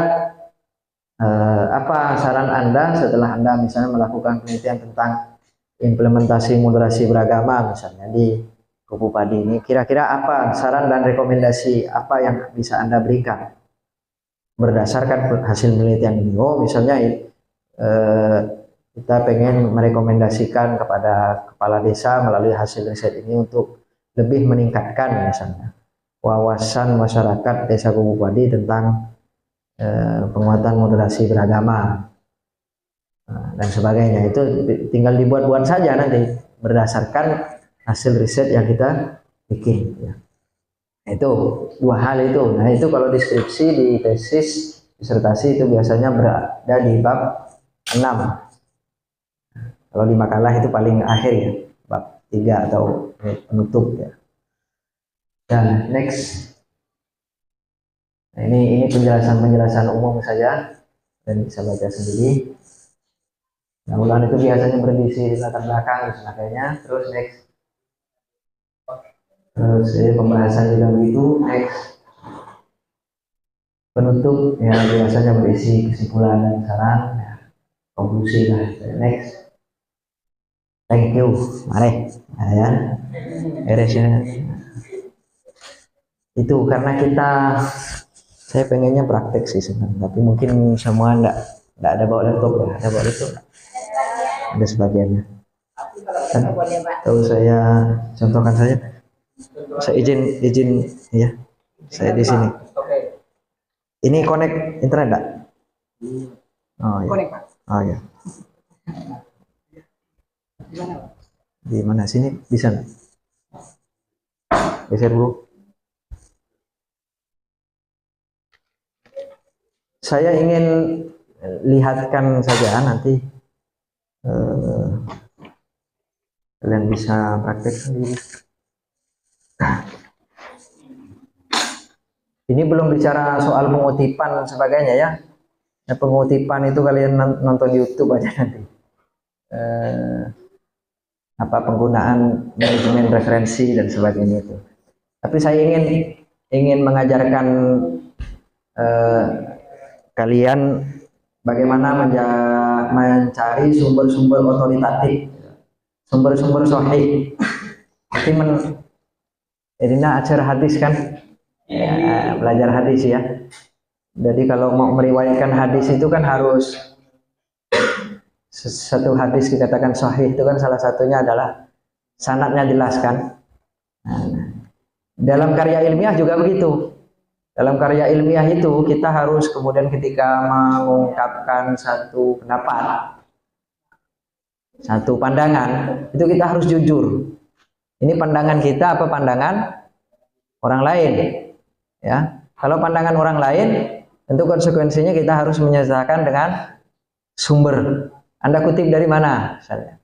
apa saran Anda setelah Anda misalnya melakukan penelitian tentang implementasi moderasi beragama misalnya di Kupu Padi ini, kira-kira apa saran dan rekomendasi apa yang bisa Anda berikan berdasarkan hasil penelitian ini? Oh, misalnya kita pengen merekomendasikan kepada kepala desa melalui hasil riset ini untuk lebih meningkatkan misalnya wawasan masyarakat desa Kupu Padi tentang penguatan moderasi beragama dan sebagainya. Itu tinggal dibuat-buat saja nanti berdasarkan hasil riset yang kita bikin ya. Itu 2 hal itu. Nah, itu kalau deskripsi, di tesis, disertasi itu biasanya berada di bab 6. Kalau di makalah itu paling akhir ya, bab 3 atau penutup ya. Dan next. Nah, ini penjelasan umum saja dan bisa baca sendiri. Nah, ulangan itu biasanya berisi di latar belakang dan sebagainya. Terus next. Terus pembahasan juga begitu. Next. Penutup ya biasanya berisi kesimpulan dan saran ya, konklusi lah. Next. Thank you. Mari. Nah, ya. Beresnya. Itu karena saya pengennya praktek sih sebenarnya, tapi mungkin semua enggak ada bawa laptop ya, ada bawa laptop. Ada sebagiannya. Kan, tahu saya contohkan saja. Saya izin ya. Saya di sini. Ini connect internet enggak? Oh ya. Oh ya. Di mana sini bisa enggak? Geser dulu. Saya ingin lihatkan saja nanti kalian bisa praktek sendiri. Ini belum bicara soal pengutipan dan sebagainya ya. Nah, pengutipan itu kalian nonton YouTube aja nanti. Penggunaan manajemen referensi dan sebagainya itu. Tapi saya ingin mengajarkan kalian bagaimana mencari sumber-sumber otoritatif, sumber-sumber sahih. Tapi ini acara hadis kan, ya, belajar hadis ya. Jadi kalau mau meriwayatkan hadis itu kan harus satu hadis dikatakan sahih itu kan salah satunya adalah sanadnya jelas kan. Nah, dalam karya ilmiah juga begitu. Dalam karya ilmiah itu kita harus kemudian ketika mengungkapkan satu pendapat, satu pandangan, itu kita harus jujur. Ini pandangan kita apa pandangan orang lain? Ya, kalau pandangan orang lain, tentu konsekuensinya kita harus menyertakan dengan sumber. Anda kutip dari mana? Misalnya.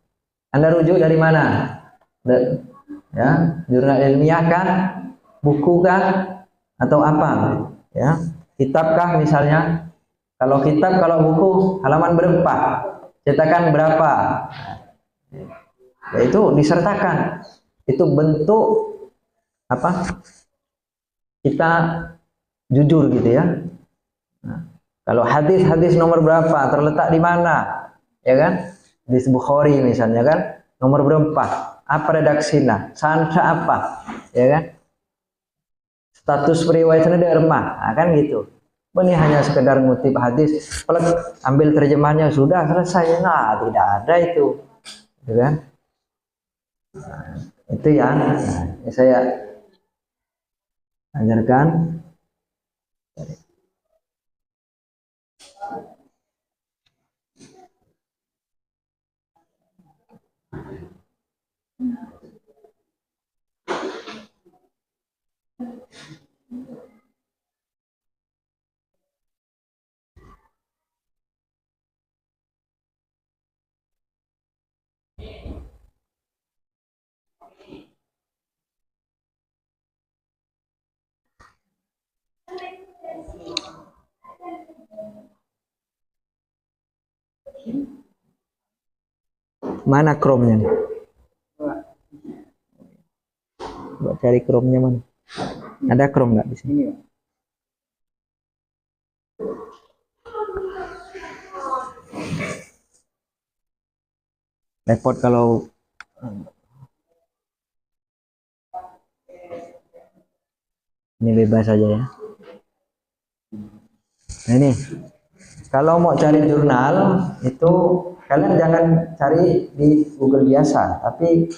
Anda rujuk dari mana? Ya, jurnal ilmiah kah? Buku kah? Atau apa ya, kitabkah misalnya? Kalau kitab, kalau buku halaman berapa, cetakan berapa, ya itu disertakan. Itu bentuk kita jujur gitu ya. Nah, kalau hadis nomor berapa, terletak di mana, ya kan, Hadis Bukhari misalnya kan, nomor berapa? Apa redaksinya? Sanad apa? Ya kan? Status periwayatnya dari remah, nah, kan gitu. Ini hanya sekedar ngutip hadis, plek, ambil terjemahannya sudah selesai. Nah, tidak ada itu, gitu kan? Nah, itu ya, nah, saya ajarkan. Mana Chrome-nya nih? Coba cari Chrome-nya mana? Ada Chrome nggak di sini? Repot kalau ini bebas saja ya. Nah ini, kalau mau cari jurnal itu kalian jangan cari di Google biasa, tapi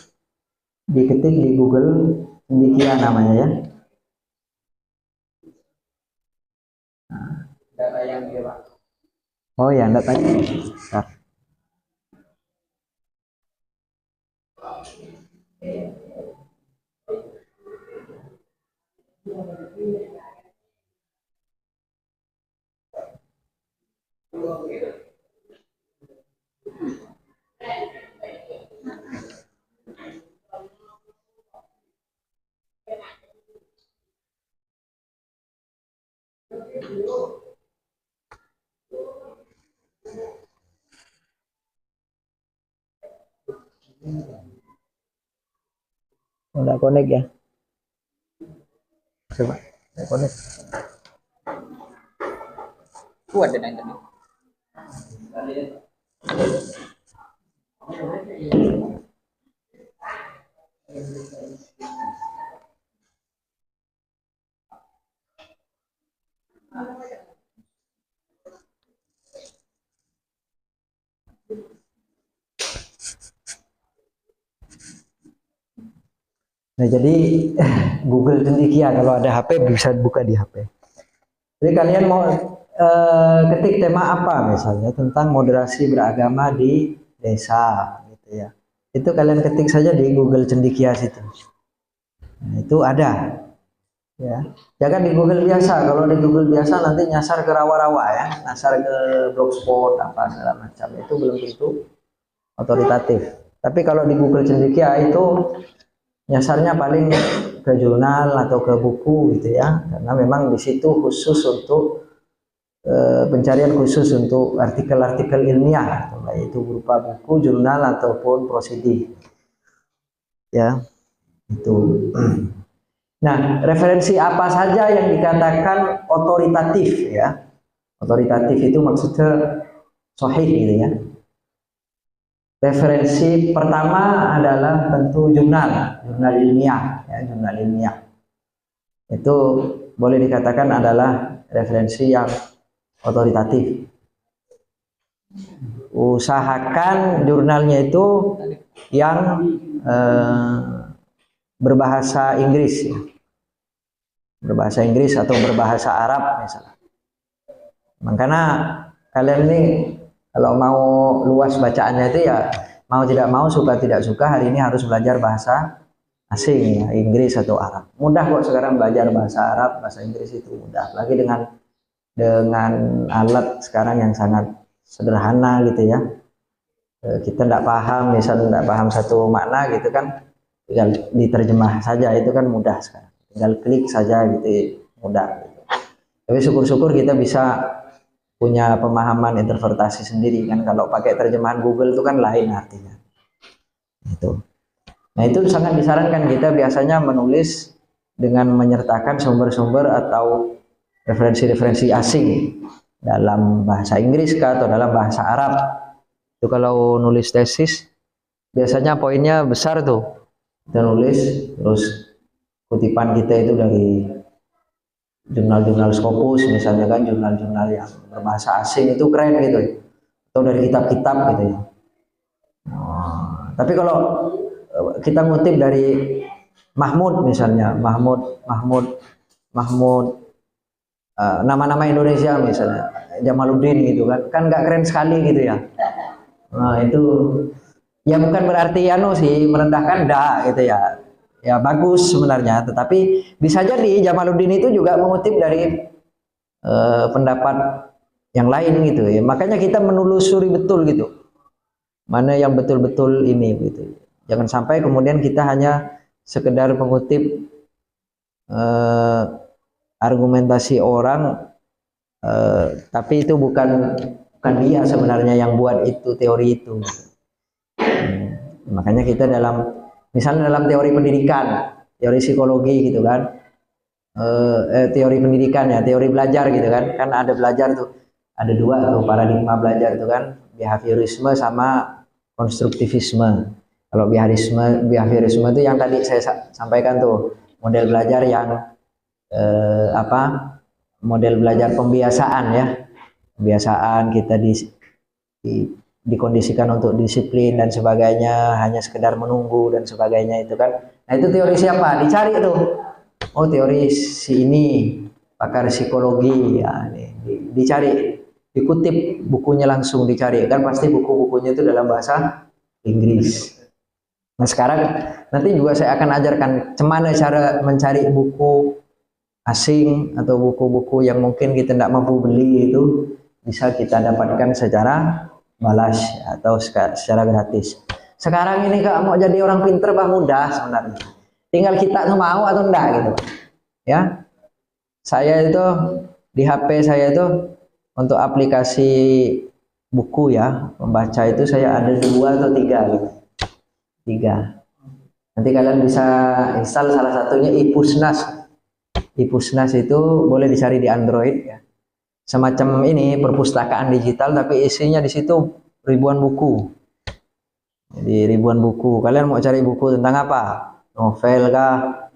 diketik di Google Cendekia namanya ya. Data yang dia Pak. Oh ya, enggak tadi. Bentar. Enggak connect ya. Coba, enggak connect. Kuat dan internet. Nah, jadi Google Cendekia kalau ada HP bisa buka di HP. Jadi kalian mau ketik tema apa misalnya tentang moderasi beragama di desa gitu ya. Itu kalian ketik saja di Google Cendekia situ. Nah, itu ada. Ya. Jangan di Google biasa. Kalau di Google biasa nanti nyasar ke rawa-rawa ya, nyasar ke blogspot apa segala macam. Itu belum tentu otoritatif. Tapi kalau di Google Cendekia itu nyasarnya paling ke jurnal atau ke buku gitu ya, karena memang di situ khusus untuk pencarian khusus untuk artikel-artikel ilmiah, yaitu berupa buku, jurnal ataupun prosedur. Ya, itu. Nah, referensi apa saja yang dikatakan otoritatif ya? Otoritatif itu maksudnya sahih gitu ya. Referensi pertama adalah tentu jurnal ilmiah, ya, jurnal ilmiah. Itu boleh dikatakan adalah referensi yang otoritatif. Usahakan jurnalnya itu yang berbahasa Inggris, ya. Berbahasa Inggris atau berbahasa Arab misalnya. Makanya kalian ini kalau mau luas bacaannya itu ya mau tidak mau, suka tidak suka, hari ini harus belajar bahasa asing ya, Inggris atau Arab. Mudah kok sekarang belajar bahasa Arab, bahasa Inggris itu mudah. Lagi dengan alat sekarang yang sangat sederhana gitu ya. Kita tidak paham, misalnya tidak paham satu makna gitu kan, tinggal diterjemah saja, itu kan mudah sekarang. Tinggal klik saja gitu, mudah. Tapi syukur-syukur kita bisa punya pemahaman interpretasi sendiri kan. Kalau pakai terjemahan Google itu kan lain artinya. Itu. Nah, itu sangat disarankan kita biasanya menulis dengan menyertakan sumber-sumber atau referensi-referensi asing dalam bahasa Inggris kah atau dalam bahasa Arab. Itu kalau nulis tesis biasanya poinnya besar tuh. Kita nulis terus kutipan kita itu dari jurnal-jurnal Scopus misalnya kan, jurnal-jurnal yang berbahasa asing itu keren gitu, atau dari kitab-kitab gitu ya. Tapi kalau kita ngutip dari Mahmud misalnya, nama-nama Indonesia misalnya, Jamaluddin gitu kan nggak keren sekali gitu ya. Nah itu ya bukan berarti sih merendahkan, gitu ya. Ya bagus sebenarnya, tetapi bisa jadi Jamaluddin itu juga mengutip dari pendapat yang lain gitu ya. Makanya kita menelusuri betul gitu, mana yang betul-betul ini gitu. Jangan sampai kemudian kita hanya sekedar mengutip argumentasi orang, tapi itu bukan dia sebenarnya yang buat itu teori itu. Makanya kita misalnya dalam teori pendidikan, teori psikologi gitu kan, teori pendidikan ya, teori belajar gitu kan ada belajar tuh, ada dua tuh paradigma belajar tuh kan, behaviorisme sama konstruktivisme. Kalau behaviorisme itu yang tadi saya sampaikan tuh, model belajar yang model belajar pembiasaan ya, kebiasaan kita dikondisikan untuk disiplin dan sebagainya, hanya sekedar menunggu dan sebagainya itu kan. Nah itu teori siapa? Dicari tuh. Oh teori si ini, pakar psikologi ya, dicari, dikutip bukunya langsung dicari kan, pasti buku-bukunya itu dalam bahasa Inggris. Nah sekarang nanti juga saya akan ajarkan gimana cara mencari buku asing atau buku-buku yang mungkin kita tidak mampu beli, itu bisa kita dapatkan secara balas atau secara gratis. Sekarang ini kalau mau jadi orang pinter mudah sebenarnya, tinggal kita tuh mau atau enggak gitu ya. Saya itu di HP saya itu untuk aplikasi buku ya, membaca itu saya ada 2 atau 3 gitu. 3. Nanti kalian bisa install salah satunya iPusnas. iPusnas itu boleh dicari di Android ya. Semacam ini perpustakaan digital, tapi isinya di situ ribuan buku. Jadi ribuan buku. Kalian mau cari buku tentang apa? Novel kah?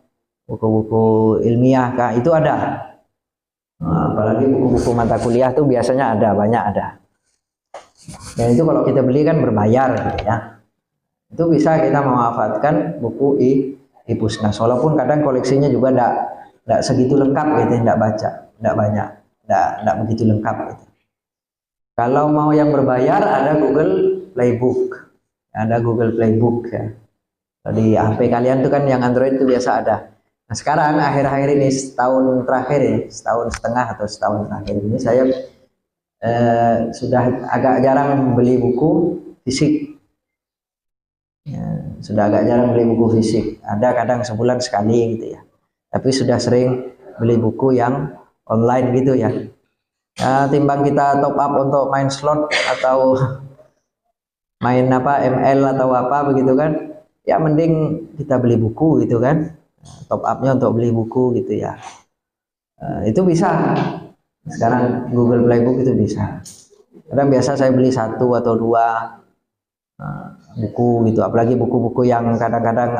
Buku-buku ilmiah kah? Itu ada. Nah, apalagi buku-buku mata kuliah tuh biasanya ada, banyak ada. Dan itu kalau kita beli kan berbayar gitu ya. Itu bisa kita memanfaatkan buku iPusnas. Walaupun kadang koleksinya juga enggak segitu lengkap gitu, enggak baca, enggak banyak. Enggak begitu lengkap gitu. Kalau mau yang berbayar ada Google Playbook. Ada Google Playbook ya. Di HP kalian tuh kan yang Android itu biasa ada. Nah, sekarang akhir-akhir ini setahun terakhir ya, setahun setengah atau setahun terakhir ini saya sudah agak jarang beli buku fisik. Ya, sudah agak jarang beli buku fisik. Ada kadang sebulan sekali gitu ya. Tapi sudah sering beli buku yang online gitu ya. Nah, timbang kita top up untuk main slot atau main ML atau apa begitu kan, ya mending kita beli buku gitu kan. Top upnya untuk beli buku gitu ya. Itu bisa. Sekarang Google Playbook itu bisa. Kadang biasa saya beli 1 atau 2 buku gitu, apalagi buku-buku yang kadang-kadang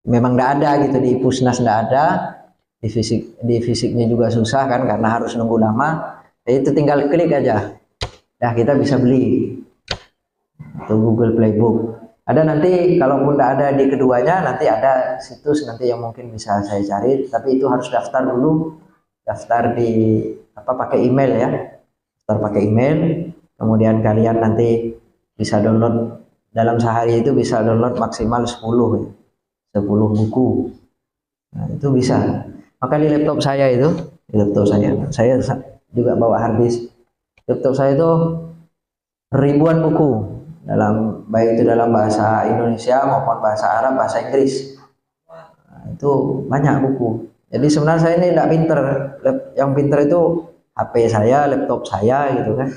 memang tidak ada gitu, di iPusnas tidak ada, di fisiknya juga susah kan karena harus nunggu lama. Jadi itu tinggal klik aja, nah kita bisa beli itu Google Playbook. Ada nanti, kalaupun tidak ada di keduanya, nanti ada situs nanti yang mungkin bisa saya cari, tapi itu harus daftar dulu, daftar di pakai email ya, daftar pakai email, kemudian kalian nanti bisa download, dalam sehari itu bisa download maksimal 10 buku. Nah, itu bisa. Maka di laptop saya saya juga bawa hard disk. Laptop saya itu ribuan buku, baik itu dalam bahasa Indonesia maupun bahasa Arab, bahasa Inggris. Nah, itu banyak buku. Jadi sebenarnya saya ini tidak pinter. Yang pinter itu HP saya, laptop saya gitu kan.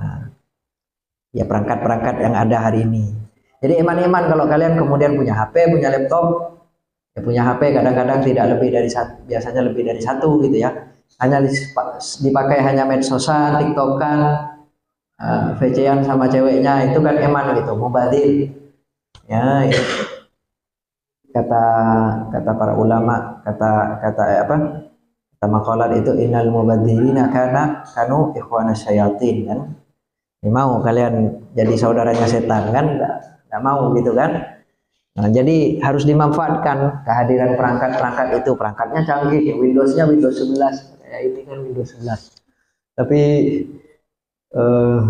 Nah, ya perangkat-perangkat yang ada hari ini. Jadi iman-iman kalau kalian kemudian punya HP, punya laptop, ya punya HP kadang-kadang tidak lebih dari satu, biasanya lebih dari 1 gitu ya. hanya dipakai hanya medsosan, tiktokan, VC-an sama ceweknya, itu kan eman gitu, mubazir. Ya, itu kata para ulama, kata makalat itu innal mubadzirina kanu ikhwana syayatin kan. Ya, mau kalian jadi saudaranya setan kan? Nggak mau gitu kan? Nah, jadi harus dimanfaatkan kehadiran perangkat-perangkat itu. Perangkatnya canggih, Windows-nya Windows 11. Kayak ini kan Windows 11. Tapi eh,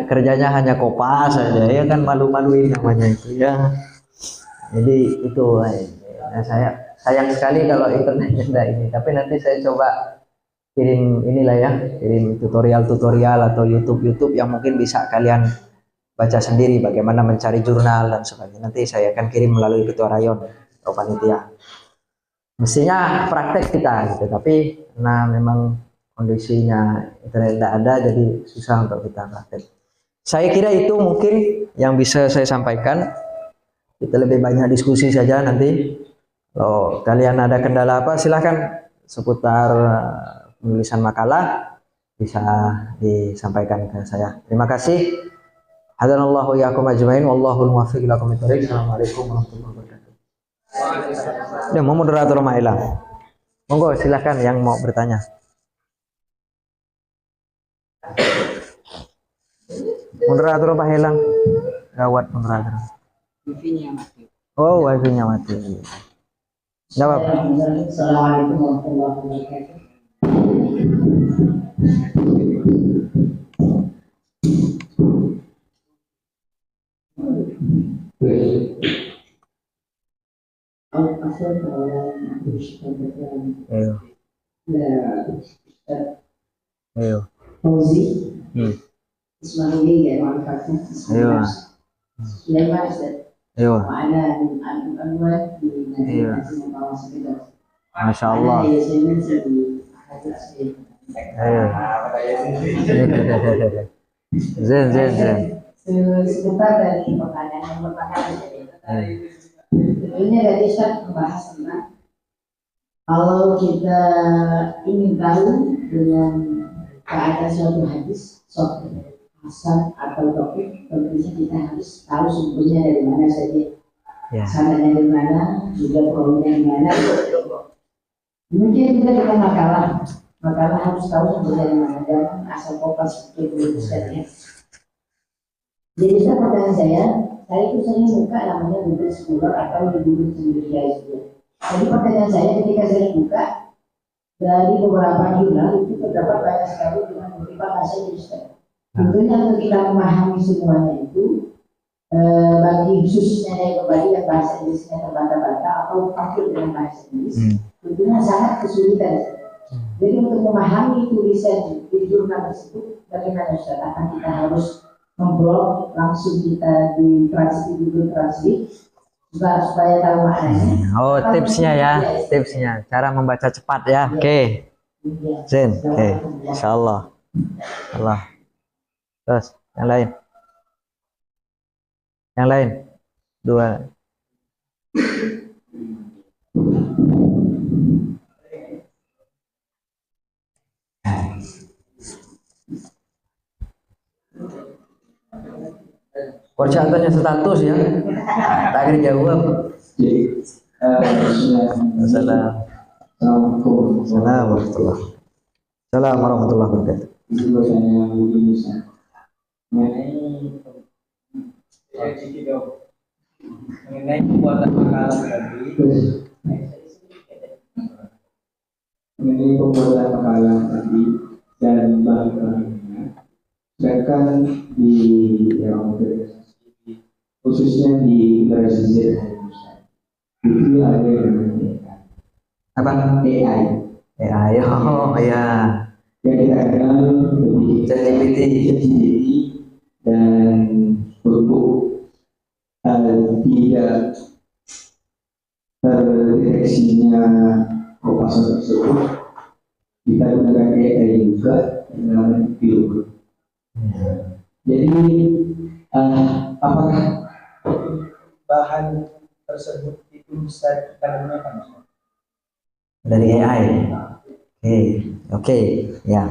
kerjanya hanya kopas saja, ya kan, malu-maluin namanya itu ya. Jadi itu saya sayang sekali kalau internetnya enggak ini. Tapi nanti saya coba kirim inilah ya, kirim tutorial atau YouTube yang mungkin bisa kalian baca sendiri bagaimana mencari jurnal dan sebagainya. Nanti saya akan kirim melalui ketua rayon atau panitia. Mestinya praktek kita gitu, tapi karena memang kondisinya internet tidak ada, jadi susah untuk kita praktek. Saya kira itu mungkin yang bisa saya sampaikan. Kita lebih banyak diskusi saja nanti. Kalau kalian ada kendala apa, silahkan seputar penulisan makalah bisa disampaikan ke saya. Terima kasih. Hadanallahu iyyakum ajmain wallahul muwaffiq ila aqwamit thoriq. Assalamualaikum warahmatullahi wabarakatuh. Ya, mau moderator Maila. Monggo silakan yang mau bertanya. Moderator Pak Helang. Gawat moderator. Wifi-nya mati. Oh, wifi-nya mati. Jawab. Assalamualaikum warahmatullahi wabarakatuh. Ayo. Ayo. Fauzi, Hmm. Ismaili ya manfaatnya. Ayo. Sulaiman Ustaz. Ayo. Ada Anwar di Iya. Nasional Bawah Sekitar. Masya Allah. Ada Yasemin di Hadis di. Ayo. Zen. Sebentar dari pertanyaan yang pertama tadi. Sebetulnya dari Ustaz membahas tentang kalau kita ingin tahu dengan keadaan suatu hadis, suatu hasan atau topik, tentunya kita harus tahu sumbernya dari mana saja, sanadnya dari mana, juga perawinya dari mana. Mungkin juga dengan makalah harus tahu sumbernya dari mana, jangan asal kopas seperti itu saja. Jadi pertanyaan saya itu sering buka namanya Google Scholar atau di Google sendiri itu. Jadi pertanyaan saya ketika saya buka dari beberapa jurnal itu terdapat banyak sekali dengan beberapa bahasa Indonesia. Tentunya untuk kita memahami semuanya itu bagi khususnya dari kembali yang bahasa Inggrisnya terbata-bata atau fakir dengan bahasa Inggris, tentunya sangat kesulitan. Jadi untuk memahami tulisan di jurnal tersebut, bagaimana Ustaz? Akan kita harus memblok langsung kita di Google Translate supaya tahu maknanya. Oh, tipsnya cara membaca cepat ya. Oke. Zen. Oke. Insyaallah. Allah. Terus yang lain. Dua. Korca tanya status ya. Tak akan jawab. Assalamualaikum warahmatullahi wabarakatuh. Mengenai pembuatan makalah tadi, dan bahan-bahannya, sedangkan di yang khususnya di generasi Z itu ada yang namanya Apa? AI. Oh ya. Yang kita kenal lebih ChatGPT dan untuk tidak terdeteksinya kopasan tersebut, kita gunakan AI juga dengan video. Jadi apakah bahan tersebut itu bisa kita gunakan? dari AI. Oke, ya.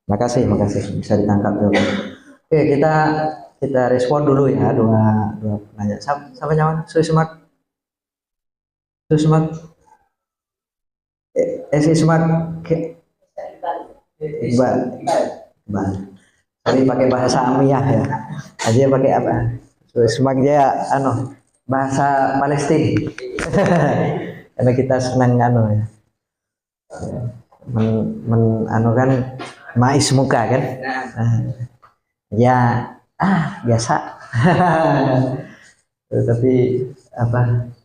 Makasih bisa ditangkap dulu. Oke, kita respon dulu ya dua penanya. Siapa nyaman? Susmak. Sismak. Iqbal. Tapi pakai bahasa Amiyah ya. Aja pakai apa? Susmak dia bahasa Palestina. Karena kita senang ya. Kan mais muka kan. Ya biasa. Tapi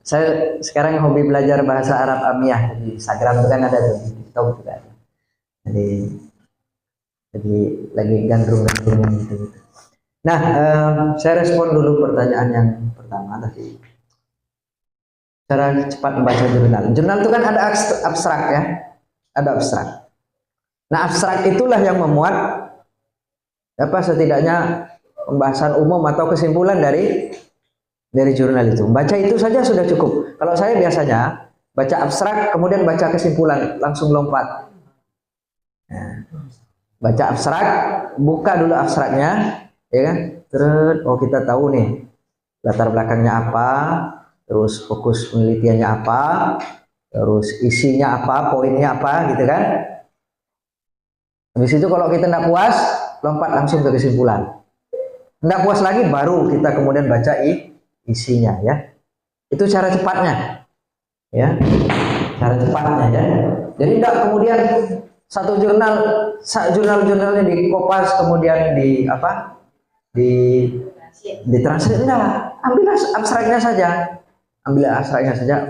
saya sekarang hobi belajar bahasa Arab Amiyah di Instagram itu kan ada tuh, di TikTok juga ada. Jadi lagi gandrung-gandrungnya gitu. Nah, saya respon dulu pertanyaan yang pertama tadi. Cara cepat membaca jurnal. Jurnal itu kan ada abstrak ya, ada abstrak. Nah, abstrak itulah yang memuat setidaknya pembahasan umum atau kesimpulan dari jurnal itu. Baca itu saja sudah cukup. Kalau saya biasanya baca abstrak kemudian baca kesimpulan, langsung lompat. Nah, baca abstrak, buka dulu abstraknya, ya kan? Terus kita tahu nih latar belakangnya apa, terus fokus penelitiannya apa, terus isinya apa, poinnya apa, gitu kan? Habis itu kalau kita tidak puas, lompat langsung ke kesimpulan. Tidak puas lagi, baru kita kemudian baca isinya ya. Itu cara cepatnya, ya. Cara cepatnya ya. Jadi tidak kemudian satu jurnalnya dikopas kemudian ditranslate, enggak. Ambil abstraknya saja.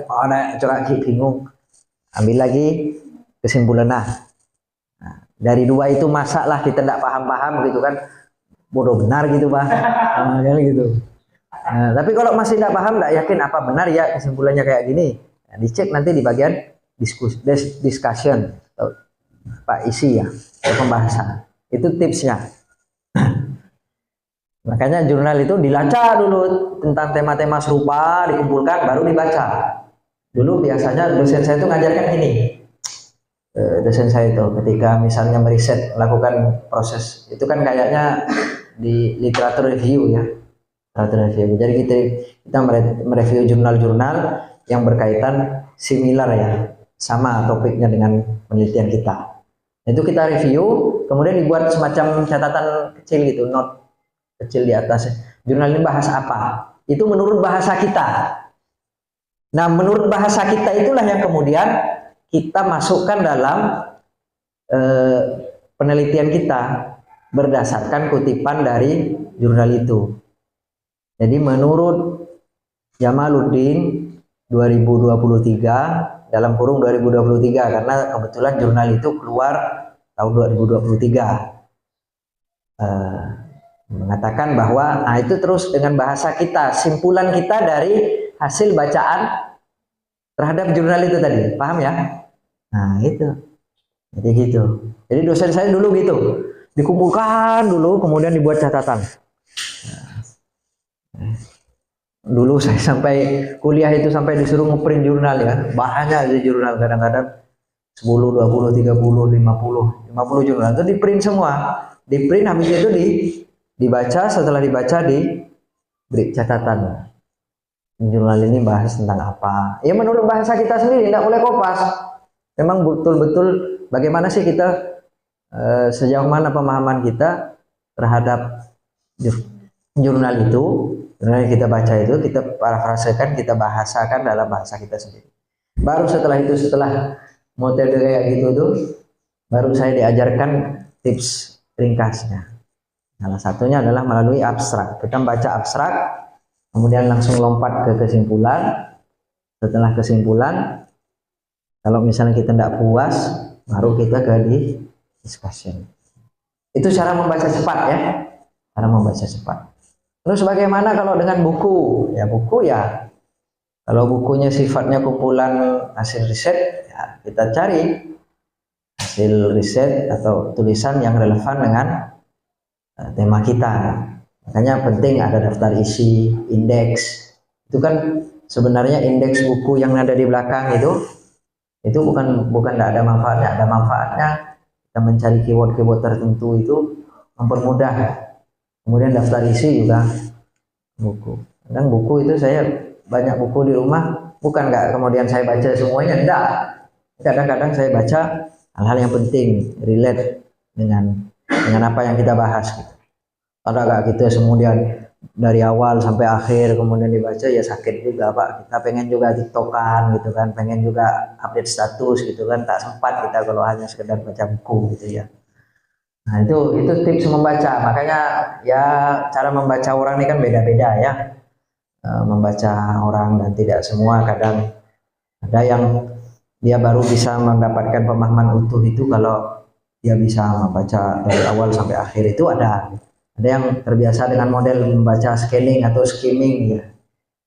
Ada corak bingung. Ambil lagi kesimpulan. Nah, dari dua itu masalah kita tidak paham gitu kan. Bodoh benar gitu, Pak. Gitu. Nah, tapi kalau masih tidak paham, tidak yakin apa benar ya kesimpulannya kayak gini, nah, dicek nanti di bagian discussion atau isi ya, atau pembahasan. Itu tipsnya. Makanya jurnal itu dibaca dulu tentang tema-tema serupa, dikumpulkan, baru dibaca. Dulu biasanya dosen saya itu ngajarkan gini. Dosen saya itu ketika misalnya meriset, melakukan proses, itu kan kayaknya di literatur review ya. Jadi kita mereview jurnal-jurnal yang berkaitan similar ya, sama topiknya dengan penelitian kita. Itu kita review, kemudian dibuat semacam catatan kecil gitu, note kecil di atas. Jurnal ini bahas apa? Itu menurut bahasa kita. Nah, menurut bahasa kita itulah yang kemudian kita masukkan dalam penelitian kita berdasarkan kutipan dari jurnal itu. Jadi menurut Jamaluddin 2023 dalam kurung 2023 karena kebetulan jurnal itu keluar tahun 2023 mengatakan bahwa itu terus dengan bahasa kita, simpulan kita dari hasil bacaan terhadap jurnal itu tadi, paham ya? Nah itu, jadi gitu. Jadi dosen saya dulu gitu, dikumpulkan dulu kemudian dibuat catatan. Dulu saya sampai kuliah itu sampai disuruh ngeprint jurnal ya, banyak di jurnal, kadang-kadang 10, 20, 30, 50 jurnal itu diprint semua, diprint habis itu dibaca, setelah dibaca diberi catatan. Jurnal ini bahas tentang apa? Ya menurut bahasa kita sendiri, tidak boleh kopas. Memang betul-betul bagaimana sih kita sejauh mana pemahaman kita terhadap jurnal itu. Jurnal yang kita baca itu kita parafrasekan, kita bahasakan dalam bahasa kita sendiri. Baru setelah itu, setelah metode kayak gitu tuh, baru saya diajarkan tips ringkasnya. Salah satunya adalah melalui abstrak. Kita baca abstrak, kemudian langsung lompat ke kesimpulan. Setelah kesimpulan, kalau misalnya kita tidak puas, baru kita ke discussion. Itu cara membaca cepat ya, cara membaca cepat. Terus bagaimana kalau dengan buku? Ya buku ya, kalau bukunya sifatnya kumpulan hasil riset, ya kita cari hasil riset atau tulisan yang relevan dengan tema kita. Makanya penting ada daftar isi, indeks. Itu kan sebenarnya indeks buku yang ada di belakang itu Itu bukan tidak ada manfaatnya, ada manfaatnya. Kita mencari keyword tertentu itu mempermudah. Kemudian daftar isi juga buku. Kadang buku itu saya banyak buku di rumah, bukan nggak kemudian saya baca semuanya, enggak. Kadang-kadang saya baca hal-hal yang penting, relate dengan apa yang kita bahas. Gitu. Kalau nggak gitu kemudian dari awal sampai akhir kemudian dibaca ya sakit juga Pak. Kita pengen juga tiktokan gitu kan, pengen juga update status gitu kan, tak sempat kita kalau hanya sekedar baca buku gitu ya. Nah itu tips membaca. Makanya ya cara membaca orang ini kan beda-beda ya. Membaca orang dan tidak semua, kadang ada yang dia baru bisa mendapatkan pemahaman utuh itu kalau dia bisa membaca dari awal sampai akhir. Itu ada yang terbiasa dengan model membaca scanning atau skimming ya,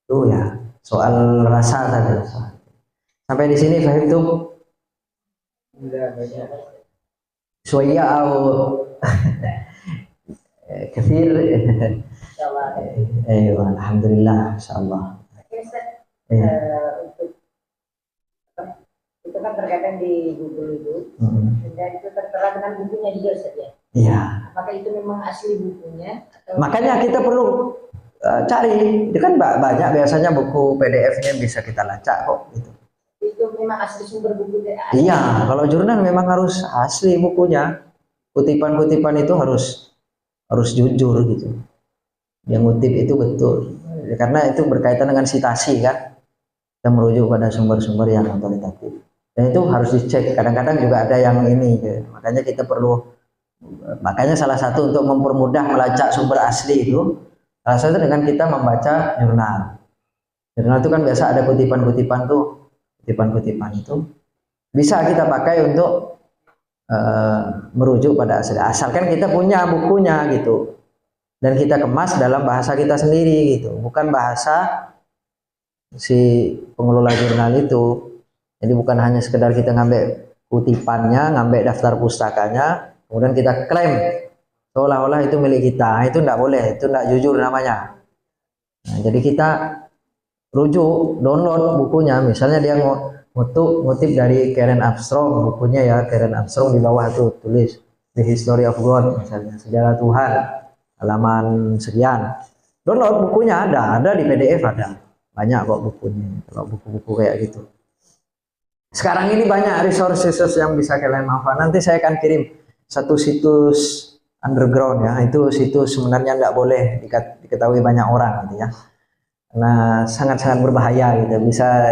itu ya soal rasa saja. Sampai di sini Fahim tuh Suaya atau kathir. Alhamdulillah, insyaallah. Untuk itu kan terkadang di Google itu, dan itu tertera dengan bukunya juga saja. Iya. Maka itu memang asli bukunya. Makanya kita perlu cari. Itu kan banyak biasanya buku PDF-nya bisa kita lacak kok. Gitu. Itu memang asli sumber bukunya. Iya, kalau jurnal memang harus asli bukunya. Kutipan-kutipan itu harus jujur gitu. Yang ngutip itu betul. Karena itu berkaitan dengan sitasi kan. Kita merujuk pada sumber-sumber yang otoritatif. Dan itu harus dicek. Kadang-kadang juga ada yang ini. Makanya kita perlu, makanya salah satu untuk mempermudah melacak sumber asli itu, salah satu dengan kita membaca jurnal. Jurnal itu kan biasa ada kutipan-kutipan tuh. Kutipan-kutipan itu bisa kita pakai untuk merujuk pada asli. Asalkan kita punya bukunya gitu. Dan kita kemas dalam bahasa kita sendiri gitu. Bukan bahasa si pengelola jurnal itu. Jadi bukan hanya sekedar kita ngambil kutipannya, ngambil daftar pustakanya, kemudian kita klaim seolah-olah itu milik kita. Itu enggak boleh, itu enggak jujur namanya. Nah, jadi kita rujuk, download bukunya. Misalnya dia ngutip dari Karen Armstrong, bukunya ya Karen Armstrong, di bawah tuh tulis The History of God, misalnya sejarah Tuhan, halaman sekian. Download bukunya, ada di PDF, ada banyak kok bukunya. Kalau buku-buku kayak gitu. Sekarang ini banyak resources yang bisa kalian manfaat. Nanti saya akan kirim satu situs underground ya. Itu situs sebenarnya tidak boleh diketahui banyak orang gitu ya. Karena sangat-sangat berbahaya gitu. Bisa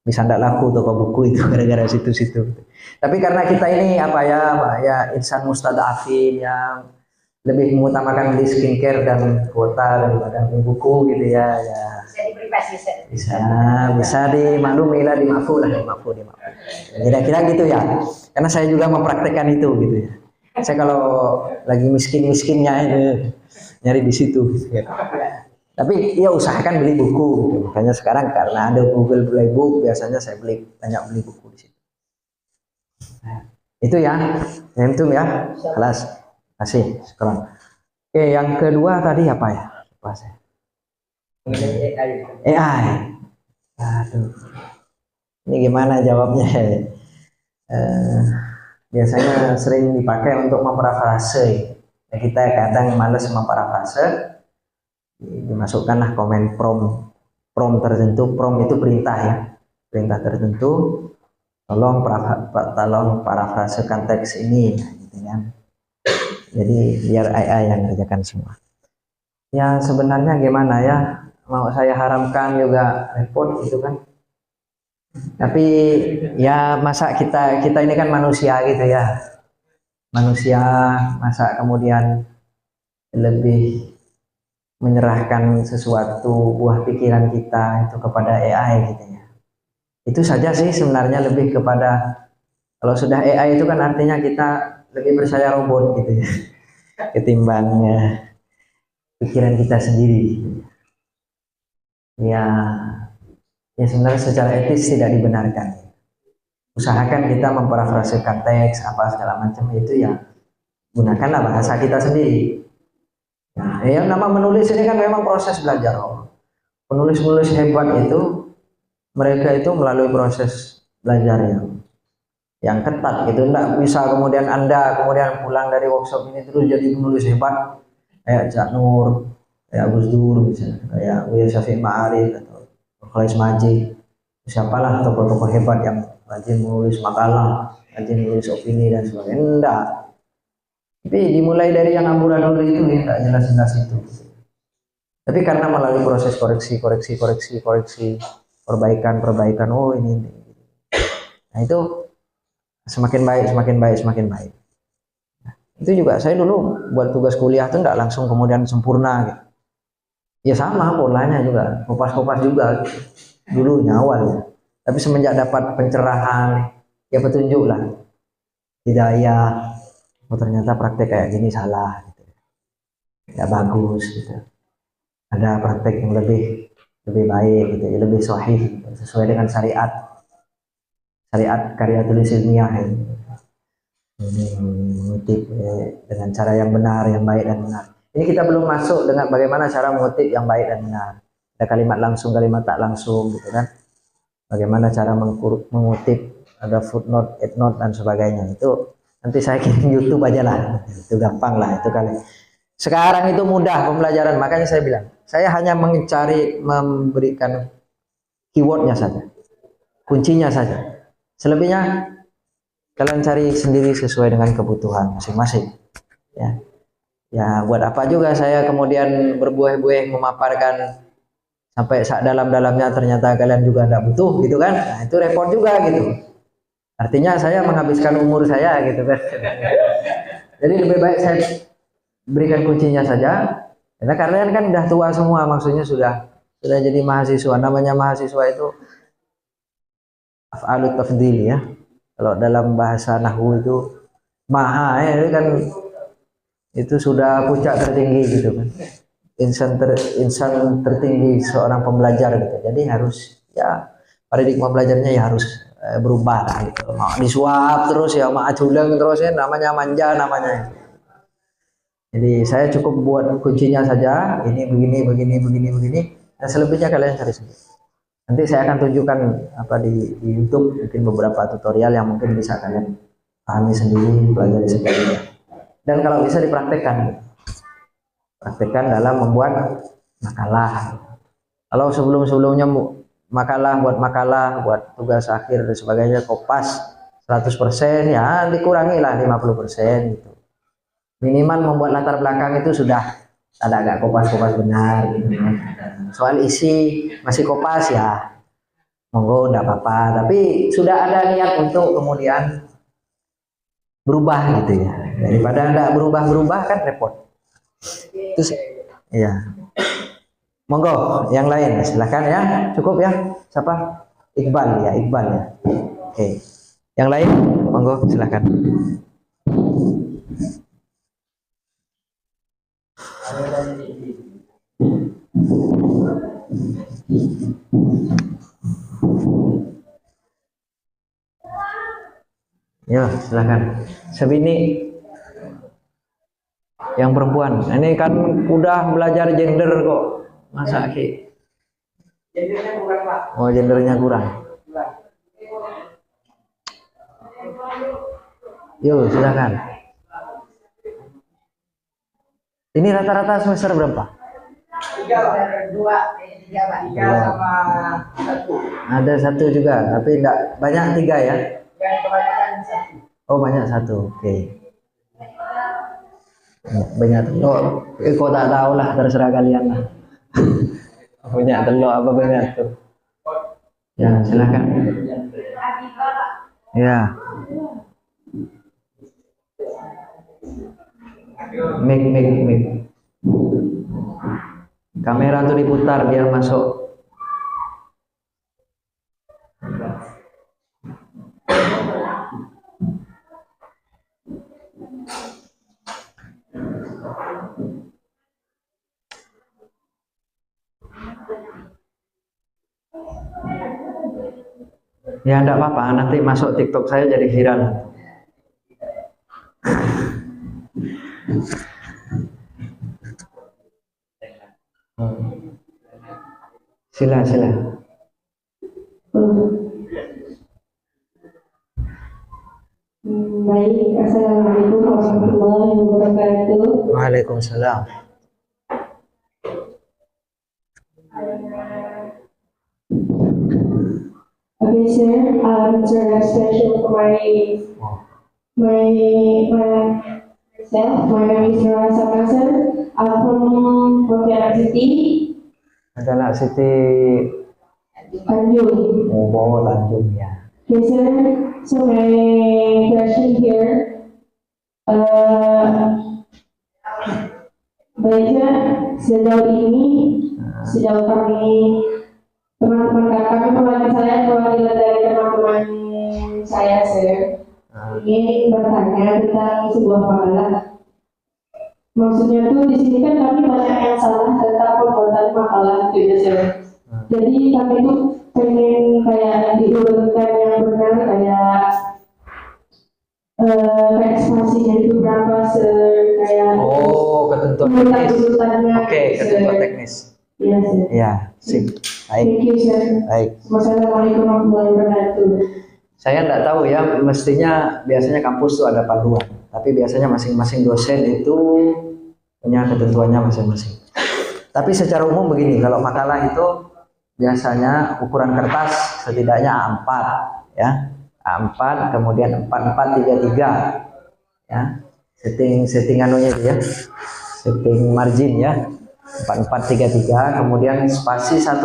tidak laku toko buku itu gara-gara situs-situ. Tapi karena kita ini apa ya insan mustadafin yang lebih mengutamakan beli skincare dan kuota daripada beli buku gitu ya. Bisa diprivasi, bisa dimaklumi lah, dimafu. Kira-kira gitu ya. Karena saya juga mempraktekkan itu gitu ya. Saya kalau lagi miskin-miskinnya nyari di situ. Gitu. Tapi ya usahakan beli buku. Gitu. Makanya sekarang karena ada Google Playbook, biasanya saya banyak beli buku di situ. Nah, itu ya. Itu ya. Kelas. Kasih sekarang. Oke, yang kedua tadi apa ya? Lupa saya. AI. Aduh. Ini gimana jawabnya? Biasanya sering dipakai untuk memparafrase. Ya, kita kadang malas memparafrase. Dimasukkanlah komen prompt tertentu. Prompt itu perintah ya. Perintah tertentu. Tolong parafrasekan teks ini, gitu kan. Jadi biar AI yang kerjakan semua. Ya sebenarnya gimana ya, mau saya haramkan juga repot gitu kan. Tapi ya masa kita ini kan manusia gitu ya. Manusia masa kemudian lebih menyerahkan sesuatu buah pikiran kita itu kepada AI gitu ya. Itu saja sih sebenarnya, lebih kepada kalau sudah AI itu kan artinya kita lebih percaya robot gitu ya, ketimbang pikiran kita sendiri. Ya sebenarnya secara etis tidak dibenarkan. Usahakan kita memparafrasekan teks apa segala macam itu ya, gunakanlah bahasa kita sendiri. Nah, yang nama menulis ini kan memang proses belajar. Penulis-penulis hebat itu mereka itu melalui proses belajar yang ketat gitu. Enggak bisa kemudian Anda kemudian pulang dari workshop ini terus jadi penulis hebat kayak Cak Nur, kayak Gus Dur misalnya, kayak Buya Syafiq Ma'arif atau Khalid Majid, siapalah tokoh-tokoh hebat yang rajin menulis makalah, rajin menulis opini dan sebagainya. Enggak. Tapi dimulai dari yang amburadul itu enggak jelas-jelas itu. Tapi karena melalui proses koreksi, perbaikan, oh ini. Nah itu semakin baik. Itu juga saya dulu buat tugas kuliah tuh enggak langsung kemudian sempurna gitu. Ya sama polanya juga, kopas-kopas juga gitu. Dulunya awalnya. Tapi semenjak dapat pencerahan, ya petunjuk lah, hidayah, oh ternyata praktek kayak gini salah, gitu. Nggak bagus, gitu. Ada praktek yang lebih baik, gitu, ya, lebih sahih, sesuai dengan syariat karya tulis ilmiah. Ini mengutip dengan cara yang benar, yang baik dan benar. Ini kita belum masuk dengan bagaimana cara mengutip yang baik dan benar. Ada kalimat langsung, kalimat tak langsung, gitu kan? Bagaimana cara mengutip, ada footnote, endnote dan sebagainya. Itu nanti saya kirim YouTube aja lah. Itu gampang lah itu kali. Sekarang itu mudah pembelajaran, makanya saya bilang, saya hanya memberikan keywordnya saja, kuncinya saja. Selebihnya kalian cari sendiri sesuai dengan kebutuhan masing-masing. Ya, buat apa juga saya kemudian berbuih-buih memaparkan sampai sak dalam-dalamnya ternyata kalian juga tidak butuh gitu kan. Nah, itu repot juga gitu. Artinya saya menghabiskan umur saya gitu kan. Jadi lebih baik saya berikan kuncinya saja. Karena kalian kan udah tua semua, maksudnya sudah jadi mahasiswa. Namanya mahasiswa itu af'alut tafdhil ya. Kalau dalam bahasa nahwu itu maha itu kan itu sudah puncak tertinggi gitu kan. Insan tertinggi seorang pembelajar gitu. Jadi harus ya paradigma belajarnya ya harus berubah lah gitu. Mau disuap terus ya, mau aculeng terus ya, namanya manja namanya. Jadi saya cukup buat kuncinya saja. Ini begini. Dan selebihnya kalian cari sendiri. Nanti saya akan tunjukkan apa di YouTube mungkin beberapa tutorial yang mungkin bisa kalian pahami sendiri, pelajari sendiri. Dan kalau bisa dipraktekkan. Praktekkan dalam membuat makalah. Kalau sebelum-sebelumnya makalah, buat tugas akhir dan sebagainya kopas 100% ya dikurangilah 50% gitu. Minimal membuat latar belakang itu sudah agak kopas benar gitu. Soal isi masih kopas ya monggo enggak apa-apa, tapi sudah ada niat untuk kemudian berubah gitu ya. Daripada enggak berubah kan repot. Terus ya. Monggo, yang lain silakan ya. Cukup ya. Siapa? Iqbal ya. Oke. Yang lain monggo silakan. Ya, silakan. Sebini yang perempuan. Ini kan udah belajar gender kok. Masa Ki? Gendernya bukan Pak. Oh, gendernya kurang. Yuk, silakan. Ini rata-rata semester berapa? 3 Pak. 3 sama 1. Ada 1 juga, tapi enggak banyak 3 ya? Yang kebanyakan 1. Oh, banyak 1. Oke. Banyak telur. Kok tak tahu lah, terserah kalian lah. Banyak telur apa banyak tuh? Ya, silakan. Ya. Mic. Kamera tuh diputar biar masuk. Ya enggak apa-apa, nanti masuk TikTok saya jadi viral. Sila. Assalamualaikum warahmatullahi wabarakatuh. Waalaikumsalam. Okay, sir. Introduction for myself. My name is Nora Sakasan. I'm from Pontianak City, Adalah Siti Tanjung. Mubo Tanjung ya. Okay, sir. So my question here. Baiknya sejauh kami teman-teman kami perwakilan dari teman-teman saya, sir, ingin bertanya tentang sebuah makalah. Maksudnya tuh di sini kan kami banyak yang salah tentang pembuatan makalah itu ya, sir. Jadi kami tuh pengen kayak diurutkan yang benar, kayak spasinya itu berapa, sir, kayak Ketentuan teknis. urutannya. Oke, ketentuan teknis. Iya, sir. Ya, sip. Baik. Thank you, sir. Baik. Wassalamualaikum warahmatullahi wabarakatuh. Saya nggak tahu ya, mestinya biasanya kampus tuh ada panduan, tapi biasanya masing-masing dosen itu punya ketentuannya masing-masing. Tapi secara umum begini, kalau makalah itu biasanya ukuran kertas setidaknya A4 ya. A4 kemudian 4433 ya. Setting anunya itu ya. Setting margin ya. 4433 kemudian spasi 1,5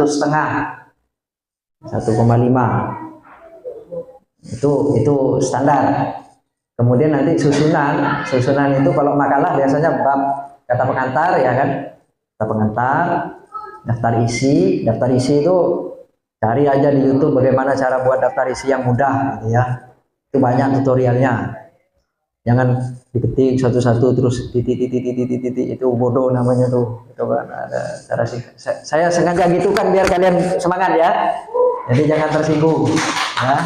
itu standar. Kemudian nanti susunan itu kalau makalah biasanya bab kata pengantar ya kan, kata pengantar, daftar isi itu cari aja di YouTube bagaimana cara buat daftar isi yang mudah gitu ya, itu banyak tutorialnya, jangan diketik satu-satu terus titik itu bodoh namanya tuh, itu kan ada cara sih. Saya sengaja gitu kan biar kalian semangat ya, jadi jangan tersinggung ya.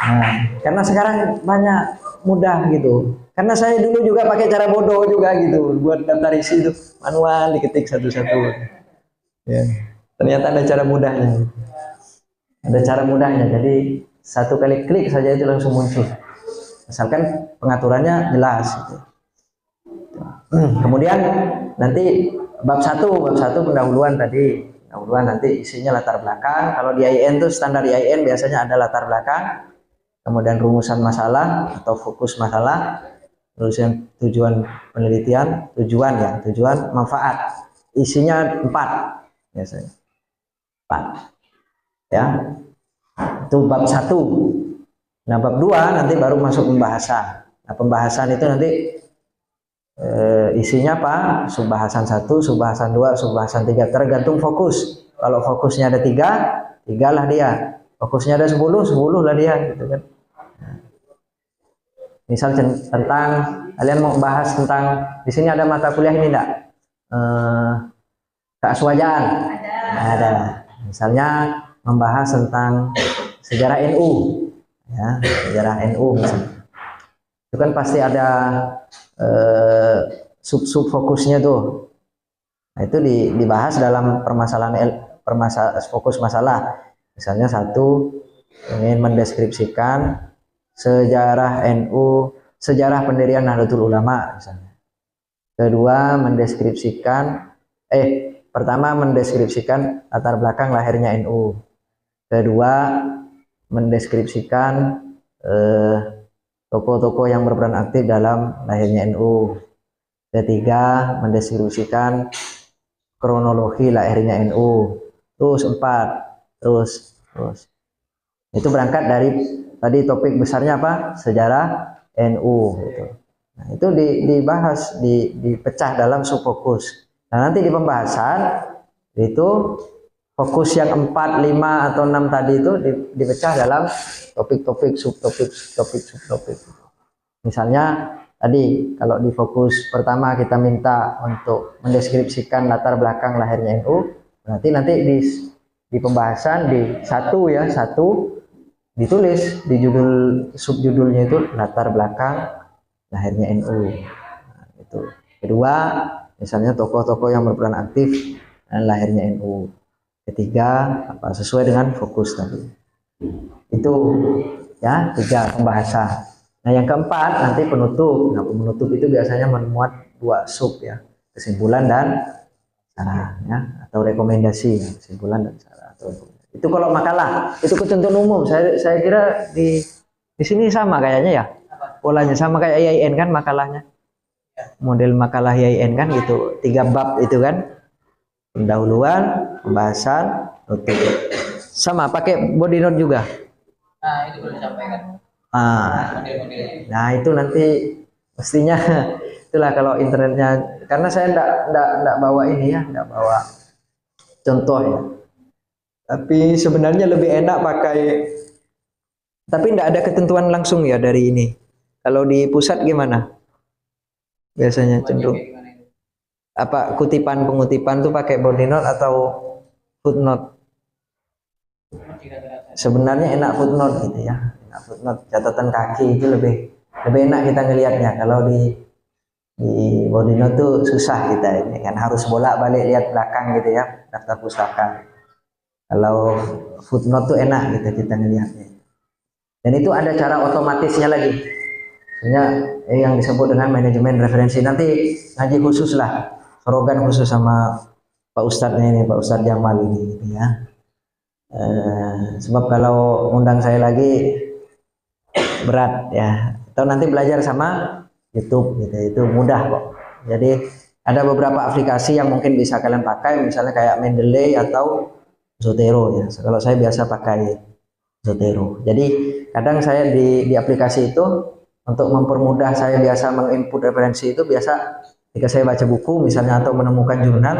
Nah, karena sekarang banyak mudah gitu. Karena saya dulu juga pakai cara bodoh juga gitu, buat daftar isi itu manual diketik satu-satu. Ya, ternyata ada cara mudahnya. Ada cara mudahnya. Jadi satu kali klik saja itu langsung muncul. Asalkan pengaturannya jelas. Gitu. Kemudian nanti bab 1 pendahuluan tadi. Pendahuluan nanti isinya latar belakang. Kalau di IAIN tuh standar IAIN biasanya ada latar belakang. Kemudian rumusan masalah atau fokus masalah, tulisan tujuan penelitian, tujuan manfaat. Isinya 4 biasanya. 4. Ya. Itu bab 1. Nah, bab 2 nanti baru masuk pembahasan. Nah, pembahasan itu nanti isinya apa? Subbahasan 1, subbahasan 2, subbahasan 3, tergantung fokus. Kalau fokusnya ada 3 lah dia. Fokusnya ada 10 lah dia gitu kan. Misal tentang kalian mau bahas tentang di sini ada mata kuliah ini enggak? Keaswajaan. Ada. Misalnya membahas tentang sejarah NU ya, sejarah NU misalnya. Itu kan pasti ada sub fokusnya tuh. Nah, itu dibahas dalam fokus masalah. Misalnya 1 ingin mendeskripsikan sejarah NU, sejarah pendirian Nahdlatul Ulama misalnya. Kedua pertama mendeskripsikan latar belakang lahirnya NU. Kedua mendeskripsikan tokoh-tokoh yang berperan aktif dalam lahirnya NU. Ketiga mendeskripsikan kronologi lahirnya NU. Terus 4 terus itu berangkat dari tadi topik besarnya apa? Sejarah NU gitu. Nah, itu dibahas, dipecah dalam subfokus. Nah, nanti di pembahasan itu fokus yang 4, 5 atau 6 tadi itu dipecah dalam topik-topik, subtopik. Misalnya tadi kalau di fokus pertama kita minta untuk mendeskripsikan latar belakang lahirnya NU, berarti nanti di pembahasan di 1 ditulis di subjudulnya itu latar belakang lahirnya NU. Nah, itu. Kedua, misalnya tokoh-tokoh yang berperan aktif dan lahirnya NU. Ketiga, sesuai dengan fokus tadi. Itu ya 3 pembahasan. Nah, yang keempat nanti penutup. Nah, penutup itu biasanya memuat 2 sub ya, kesimpulan dan saran ya, atau rekomendasi ya, kesimpulan dan saran atau rekomendasi. Itu kalau makalah, itu ketentuan umum. Saya kira di sini sama kayaknya ya. Polanya sama kayak IAIN kan makalahnya. Model makalah IAIN kan gitu, 3 bab itu kan. Pendahuluan, pembahasan, nutup. Sama pakai body note juga. Nah, itu perlu disampaikan. Model-modelnya. Nah, itu nanti mestinya itulah kalau internetnya, karena saya enggak bawa ini ya, enggak bawa contoh ya. Tapi sebenarnya lebih enak pakai, tapi enggak ada ketentuan langsung ya dari ini. Kalau di pusat gimana? Biasanya cenderung apa, kutipan-pengutipan tuh pakai body note atau footnote? Sebenarnya enak footnote gitu ya. Enak footnote, catatan kaki itu lebih enak kita ngelihatnya. Kalau di body note tuh susah kita ini kan, harus bolak-balik lihat belakang gitu ya, daftar pustaka. Kalau footnote tuh enak gitu kita ngelihatnya. Dan itu ada cara otomatisnya lagi. Sebenarnya yang disebut dengan manajemen referensi, nanti ngaji khusus lah, Rogan khusus sama Pak Ustadznya ini, Pak Ustadz Jamal ini gitu ya. Sebab kalau undang saya lagi berat ya, atau nanti belajar sama YouTube gitu, itu mudah kok. Jadi ada beberapa aplikasi yang mungkin bisa kalian pakai, misalnya kayak Mendeley atau Zotero ya. Kalau saya biasa pakai Zotero. Jadi kadang saya di aplikasi itu untuk mempermudah saya biasa menginput referensi itu, biasa jika saya baca buku misalnya atau menemukan jurnal,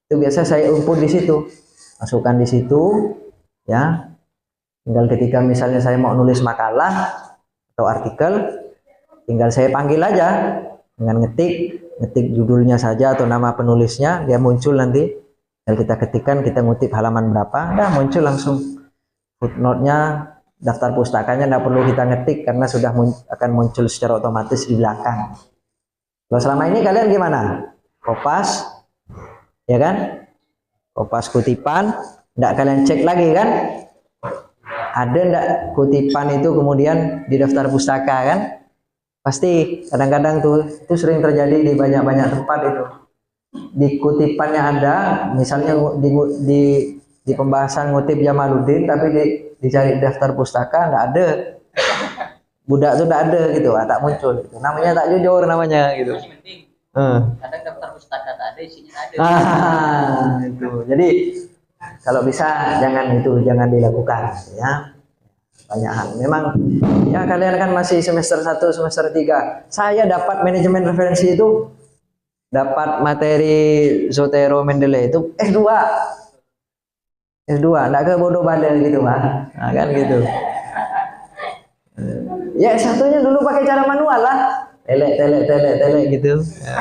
itu biasa saya input di situ, masukkan di situ ya. Tinggal ketika misalnya saya mau nulis makalah atau artikel, tinggal saya panggil aja dengan ngetik judulnya saja atau nama penulisnya, dia muncul nanti. Tinggal kita ketikkan, kita ngutip halaman berapa, dah muncul langsung footnote-nya, daftar pustakanya, nggak perlu kita ngetik karena sudah akan muncul secara otomatis di belakang. Kalau selama ini kalian gimana? Kopas, ya kan? Kopas kutipan, nggak kalian cek lagi kan? Ada nggak kutipan itu kemudian di daftar pustaka kan? Pasti kadang-kadang itu sering terjadi di banyak-banyak tempat itu. Di kutipannya ada, misalnya di pembahasan ngutip Jamaluddin, tapi dicari daftar pustaka nggak ada. Budak tuh nggak ada gitu, tak muncul. Gitu. Namanya tak jujur namanya gitu. Kadang daftar pustaka tak ada, isinya ada. Itu. Jadi kalau bisa jangan dilakukan ya. Banyak hal. Memang ya kalian kan masih semester 1, semester 3. Saya dapat manajemen referensi itu, dapat materi Zotero Mendeley itu S2, enggak ke bodoh badal gitu Pak. Nah, kan gitu. Ya satunya dulu pakai cara manual lah, telek gitu. Ya.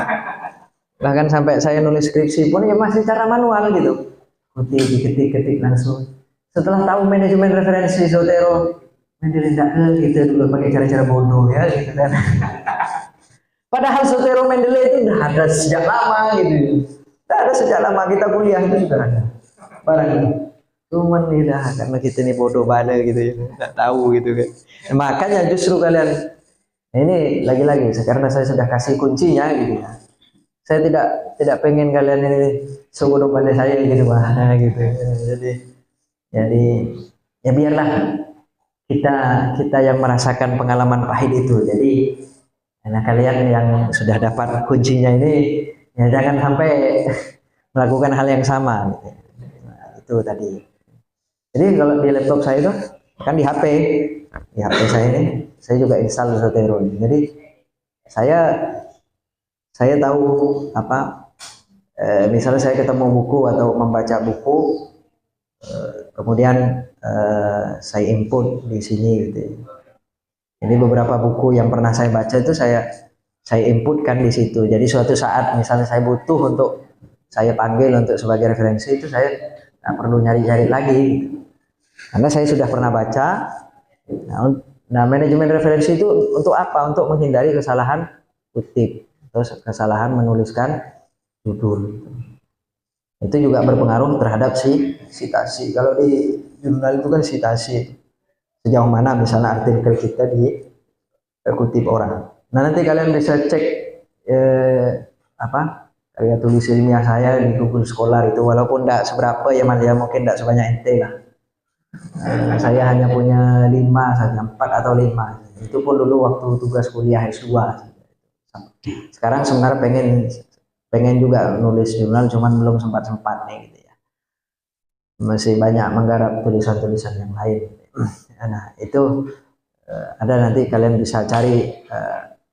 Bahkan sampai saya nulis skripsi pun ya masih cara manual gitu. Ketik langsung. Setelah tahu manajemen referensi Zotero Mendeley gitu dulu pakai cara-cara bodoh ya gitu kan. Padahal Zotero Mendeley itu udah ada sejak lama gitu. Udah ada sejak lama, kita kuliah itu sudah ada. Barang ini. Cuman nih dah karena kita ini bodoh banget gitu ya, nggak tahu gitu kan. Makanya justru kalian ini lagi-lagi karena saya sudah kasih kuncinya gitu ya. Saya tidak pengen kalian ini sebodoh pada saya gitu Pak gitu. Jadi ya biarlah kita yang merasakan pengalaman pahit itu. Jadi karena kalian yang sudah dapat kuncinya ini ya jangan sampai melakukan hal yang sama gitu. Nah, itu tadi. Jadi kalau di laptop saya itu kan di HP saya ini saya juga install Zotero. Jadi saya tahu apa, misalnya saya ketemu buku atau membaca buku, kemudian saya input di sini gitu. Jadi beberapa buku yang pernah saya baca itu saya inputkan di situ. Jadi suatu saat misalnya saya butuh untuk saya panggil untuk sebagai referensi, itu saya nggak perlu nyari-nyari lagi gitu. Karena saya sudah pernah baca. Nah, manajemen referensi itu untuk apa? Untuk menghindari kesalahan kutip atau kesalahan menuliskan judul. Itu juga berpengaruh terhadap sitasi. Kalau di jurnal itu kan sitasi, sejauh mana misalnya artikel kita kutip orang. Nah, nanti kalian bisa cek karya tulis ilmiah saya di Google Scholar itu, walaupun tidak seberapa ya Mas ya, mungkin tidak sebanyak ente lah. Saya hanya punya 5 saja, 4 atau 5. Itu pun dulu waktu tugas kuliah S2. Sekarang sebenarnya pengen juga nulis jurnal, cuman belum sempat nih gitu ya. Masih banyak menggarap tulisan-tulisan yang lain. Nah, itu ada, nanti kalian bisa cari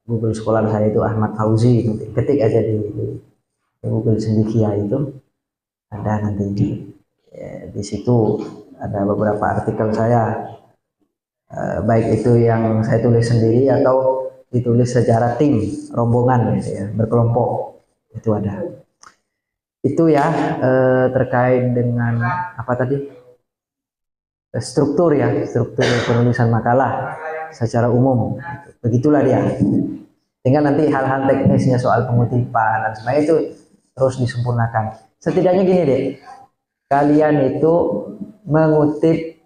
Google Scholar saya itu Ahmad Fauzi, ketik aja di Google Cendekia itu ada, nanti di situ ada beberapa artikel saya, baik itu yang saya tulis sendiri atau ditulis secara tim, rombongan gitu ya, berkelompok, itu ada. Itu ya terkait dengan apa tadi, struktur penulisan makalah secara umum, begitulah dia. Tinggal nanti hal-hal teknisnya soal pengutipan dan sebagainya itu terus disempurnakan. Setidaknya gini deh, kalian itu mengutip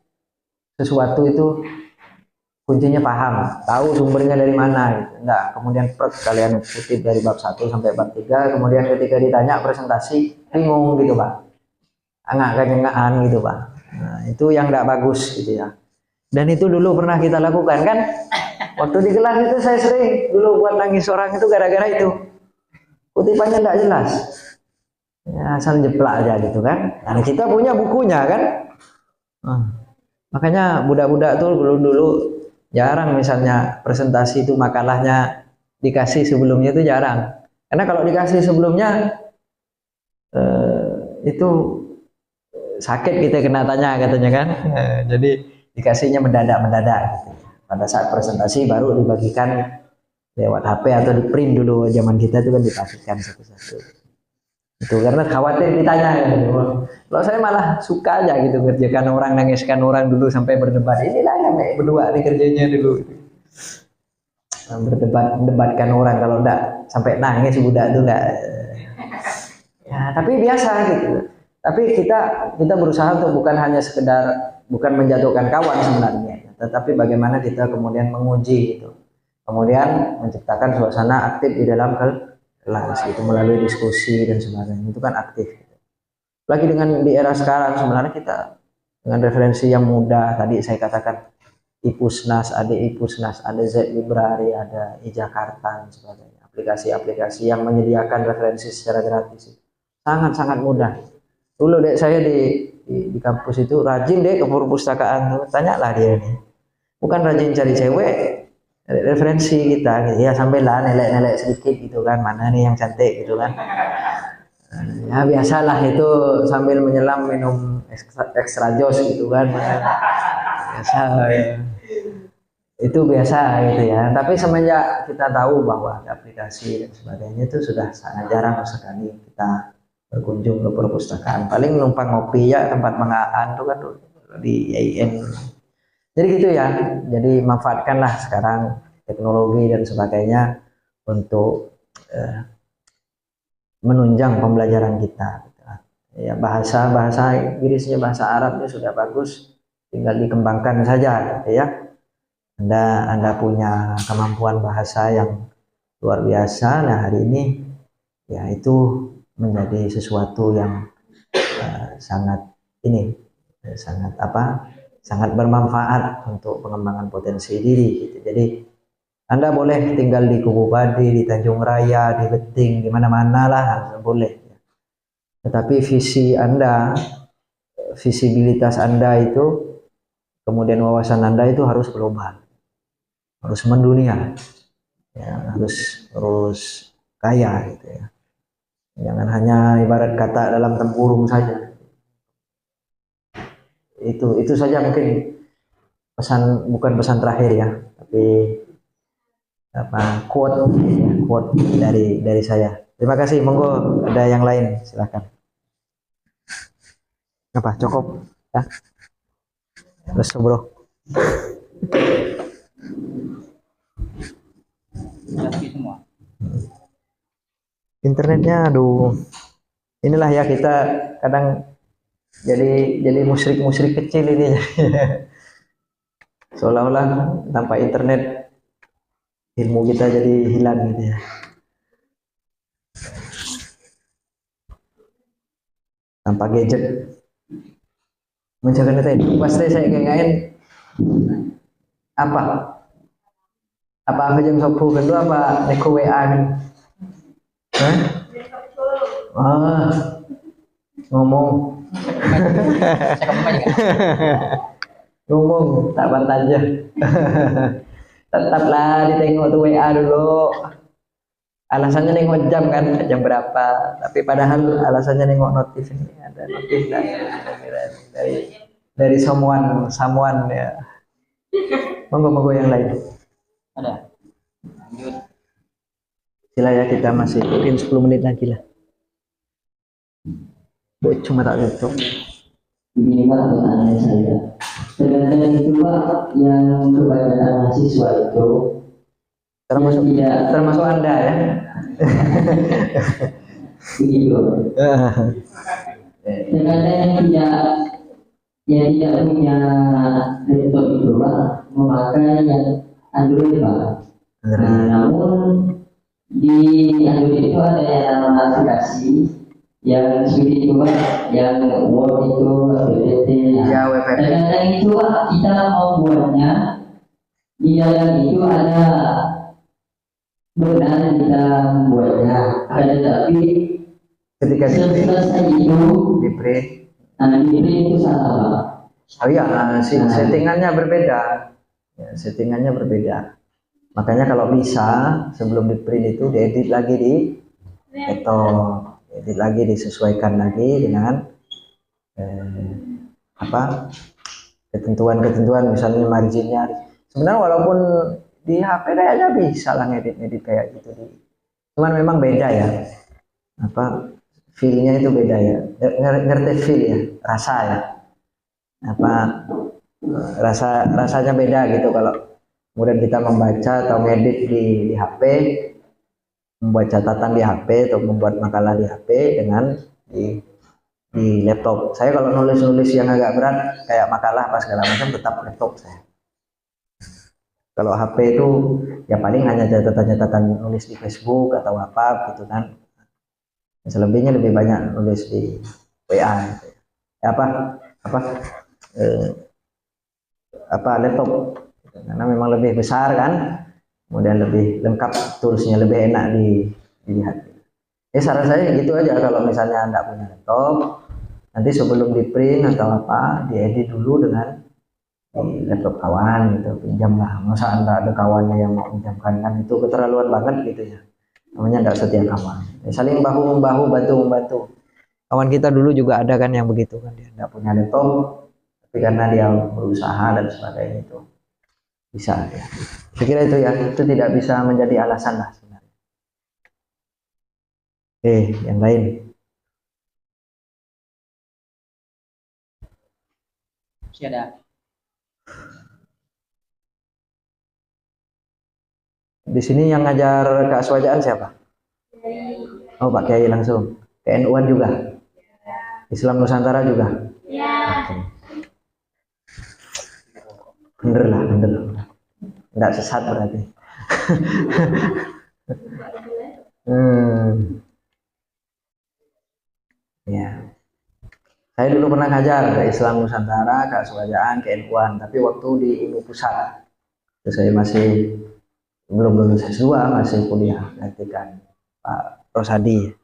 sesuatu itu kuncinya paham, tahu sumbernya dari mana gitu. Enggak kemudian kalian kutip dari bab 1 sampai bab 3, kemudian ketika ditanya presentasi bingung gitu Pak, angak-angakan gitu Pak. Nah, itu yang enggak bagus gitu ya. Dan itu dulu pernah kita lakukan kan, waktu di kelas itu saya sering dulu buat nangis orang itu gara-gara itu, kutipannya enggak jelas ya, asal jeplak aja gitu kan. Nah, kita punya bukunya kan. Makanya budak-budak tuh dulu jarang misalnya presentasi itu makalahnya dikasih sebelumnya, itu jarang. Karena kalau dikasih sebelumnya itu sakit kita kena tanya katanya kan. Jadi dikasihnya mendadak gitu. Pada saat presentasi baru dibagikan lewat HP atau di print dulu, zaman kita itu kan dibagikan satu-satu. Itu karena khawatir ditanya gitu. Kalau saya malah suka aja gitu kerjakan orang, nangiskan orang dulu sampai berdebat. Inilah yang berdua nih kerjanya dulu. Berdebatkan orang, kalau enggak sampai nangis budak itu enggak. Ya, tapi biasa gitu. Tapi kita berusaha untuk bukan hanya sekedar, bukan menjatuhkan kawan sebenarnya, tetapi bagaimana kita kemudian menguji gitu. Kemudian menciptakan suasana aktif di dalam kelas itu melalui diskusi dan sebagainya, itu kan aktif. Lagi dengan di era sekarang sebenarnya kita dengan referensi yang mudah, tadi saya katakan iPusnas, ada Z Library, ada iJakarta dan sebagainya, aplikasi-aplikasi yang menyediakan referensi secara gratis, sangat-sangat mudah. Dulu dek saya di kampus itu rajin deh ke perpustakaan tuh, tanyalah dia nih, bukan rajin cari cewek, referensi kita gitu ya, sambillah nelek-nelek sedikit gitu kan, mana nih yang cantik gitu kan. Ya biasalah itu sambil menyelam minum extra jos gitu kan, biasa ya. Itu biasa gitu ya. Tapi semenjak kita tahu bahwa ada aplikasi dan sebagainya, itu sudah sangat jarang sekali kita berkunjung ke perpustakaan. Paling numpang ngopi ya, tempat mengaan tuh kan di IAIN. Jadi gitu ya. Jadi manfaatkanlah sekarang teknologi dan sebagainya untuk menunjang pembelajaran kita. Ya, bahasa Inggrisnya, bahasa Arabnya sudah bagus, tinggal dikembangkan saja gitu ya. Anda punya kemampuan bahasa yang luar biasa. Nah, hari ini ya itu menjadi sesuatu yang sangat bermanfaat untuk pengembangan potensi diri gitu. Jadi Anda boleh tinggal di Kubu Padi, di Tanjung Raya, di Beting, di mana-mana lah boleh. Tetapi visi Anda, visibilitas Anda itu, kemudian wawasan Anda itu harus global, harus mendunia, ya, harus kaya gitu ya. Jangan hanya ibarat kata dalam tempurung saja. Itu saja mungkin pesan, bukan pesan terakhir ya, tapi quote dari saya. Terima kasih. Monggo ada yang lain, silakan. Apa cukup ya? Terus bro. Semua. Internetnya aduh. Inilah ya, kita kadang jadi musyrik kecil ini. Seolah-olah tanpa internet ilmu kita jadi hilang gitu ya. Tanpa gadget. Menjaga tadi pasti saya kengkain apa? Apa jam 10 kan apa neko WA kan? Hah? Ngomong. Ngomong tak bantah aja. Tetaplah ditengok tuh WA dulu. Alasannya nengok jam kan, jam berapa, tapi padahal alasannya nengok notif ini ada notif dari someone ya. Monggo yang lain. Ada. Lanjut. Sila ya, kita masih mungkin 10 menit lagi lah. Cuma tak tutup. Ini Pak pertanyaan saya. Terkadang itu Pak yang kebanyakan mahasiswa itu termasuk Anda ya. begitu. Terkadang yang tidak punya laptop itu Pak memakai yang Android Pak. Nah, namun di Android itu ada yang nama aplikasi yang sudah itu Pak, yang Word itu, PPT. Ya, WPP. Terkadang itu Pak kita mau buatnya di dalam itu ada benar kita membuatnya, ada tapi Ketika selesai itu di print, di print itu salah Pak. oh iya, settingannya berbeda. Ya, settingannya berbeda. Makanya kalau bisa sebelum di print itu diedit lagi di laptop, edit lagi, disesuaikan lagi dengan ketentuan misalnya marginnya. Sebenarnya walaupun di HP kayaknya bisa lah ngedit kayak gitu. Cuman memang beda ya, feel-nya itu beda ya, ngerti feel ya, rasa ya, rasanya beda gitu kalau kemudian kita membaca atau ngedit di HP, membuat catatan di HP atau membuat makalah di HP dengan di laptop. Saya kalau nulis yang agak berat kayak makalah apa segala macam tetap laptop saya. Kalau HP itu ya paling hanya catatan nulis di Facebook atau apa gitu kan. Selebihnya lebih banyak nulis di WA gitu. Laptop karena memang lebih besar kan, kemudian lebih lengkap, toolsnya lebih enak dilihat. Saran saya gitu aja, kalau misalnya Anda punya laptop, nanti sebelum di print atau apa diedit dulu dengan laptop kawan gitu, pinjam lah. Masa Anda ada kawannya yang mau pinjamkan, kan itu keterlaluan banget gitu ya, namanya enggak setia kawan. Saling bahu membahu, bantu. Kawan kita dulu juga ada kan yang begitu kan, dia enggak punya laptop tapi karena dia berusaha dan sebagainya itu bisa ya. Saya kira itu ya, itu tidak bisa menjadi alasan lah sebenarnya. Yang lain. Masih ada. Di sini yang ngajar keaswajaan siapa? Oh, Pak Kiai langsung. KNU-an juga? Islam Nusantara juga? Ya. Bener lah. Enggak sesat berarti. Ya. Saya dulu pernah ngajar ke Islam Nusantara, keaswajaan, KNU-an, tapi waktu di IMI Pusat. Terus saya masih belum lulus S2, masih kuliah gantikan Pak Rosadi.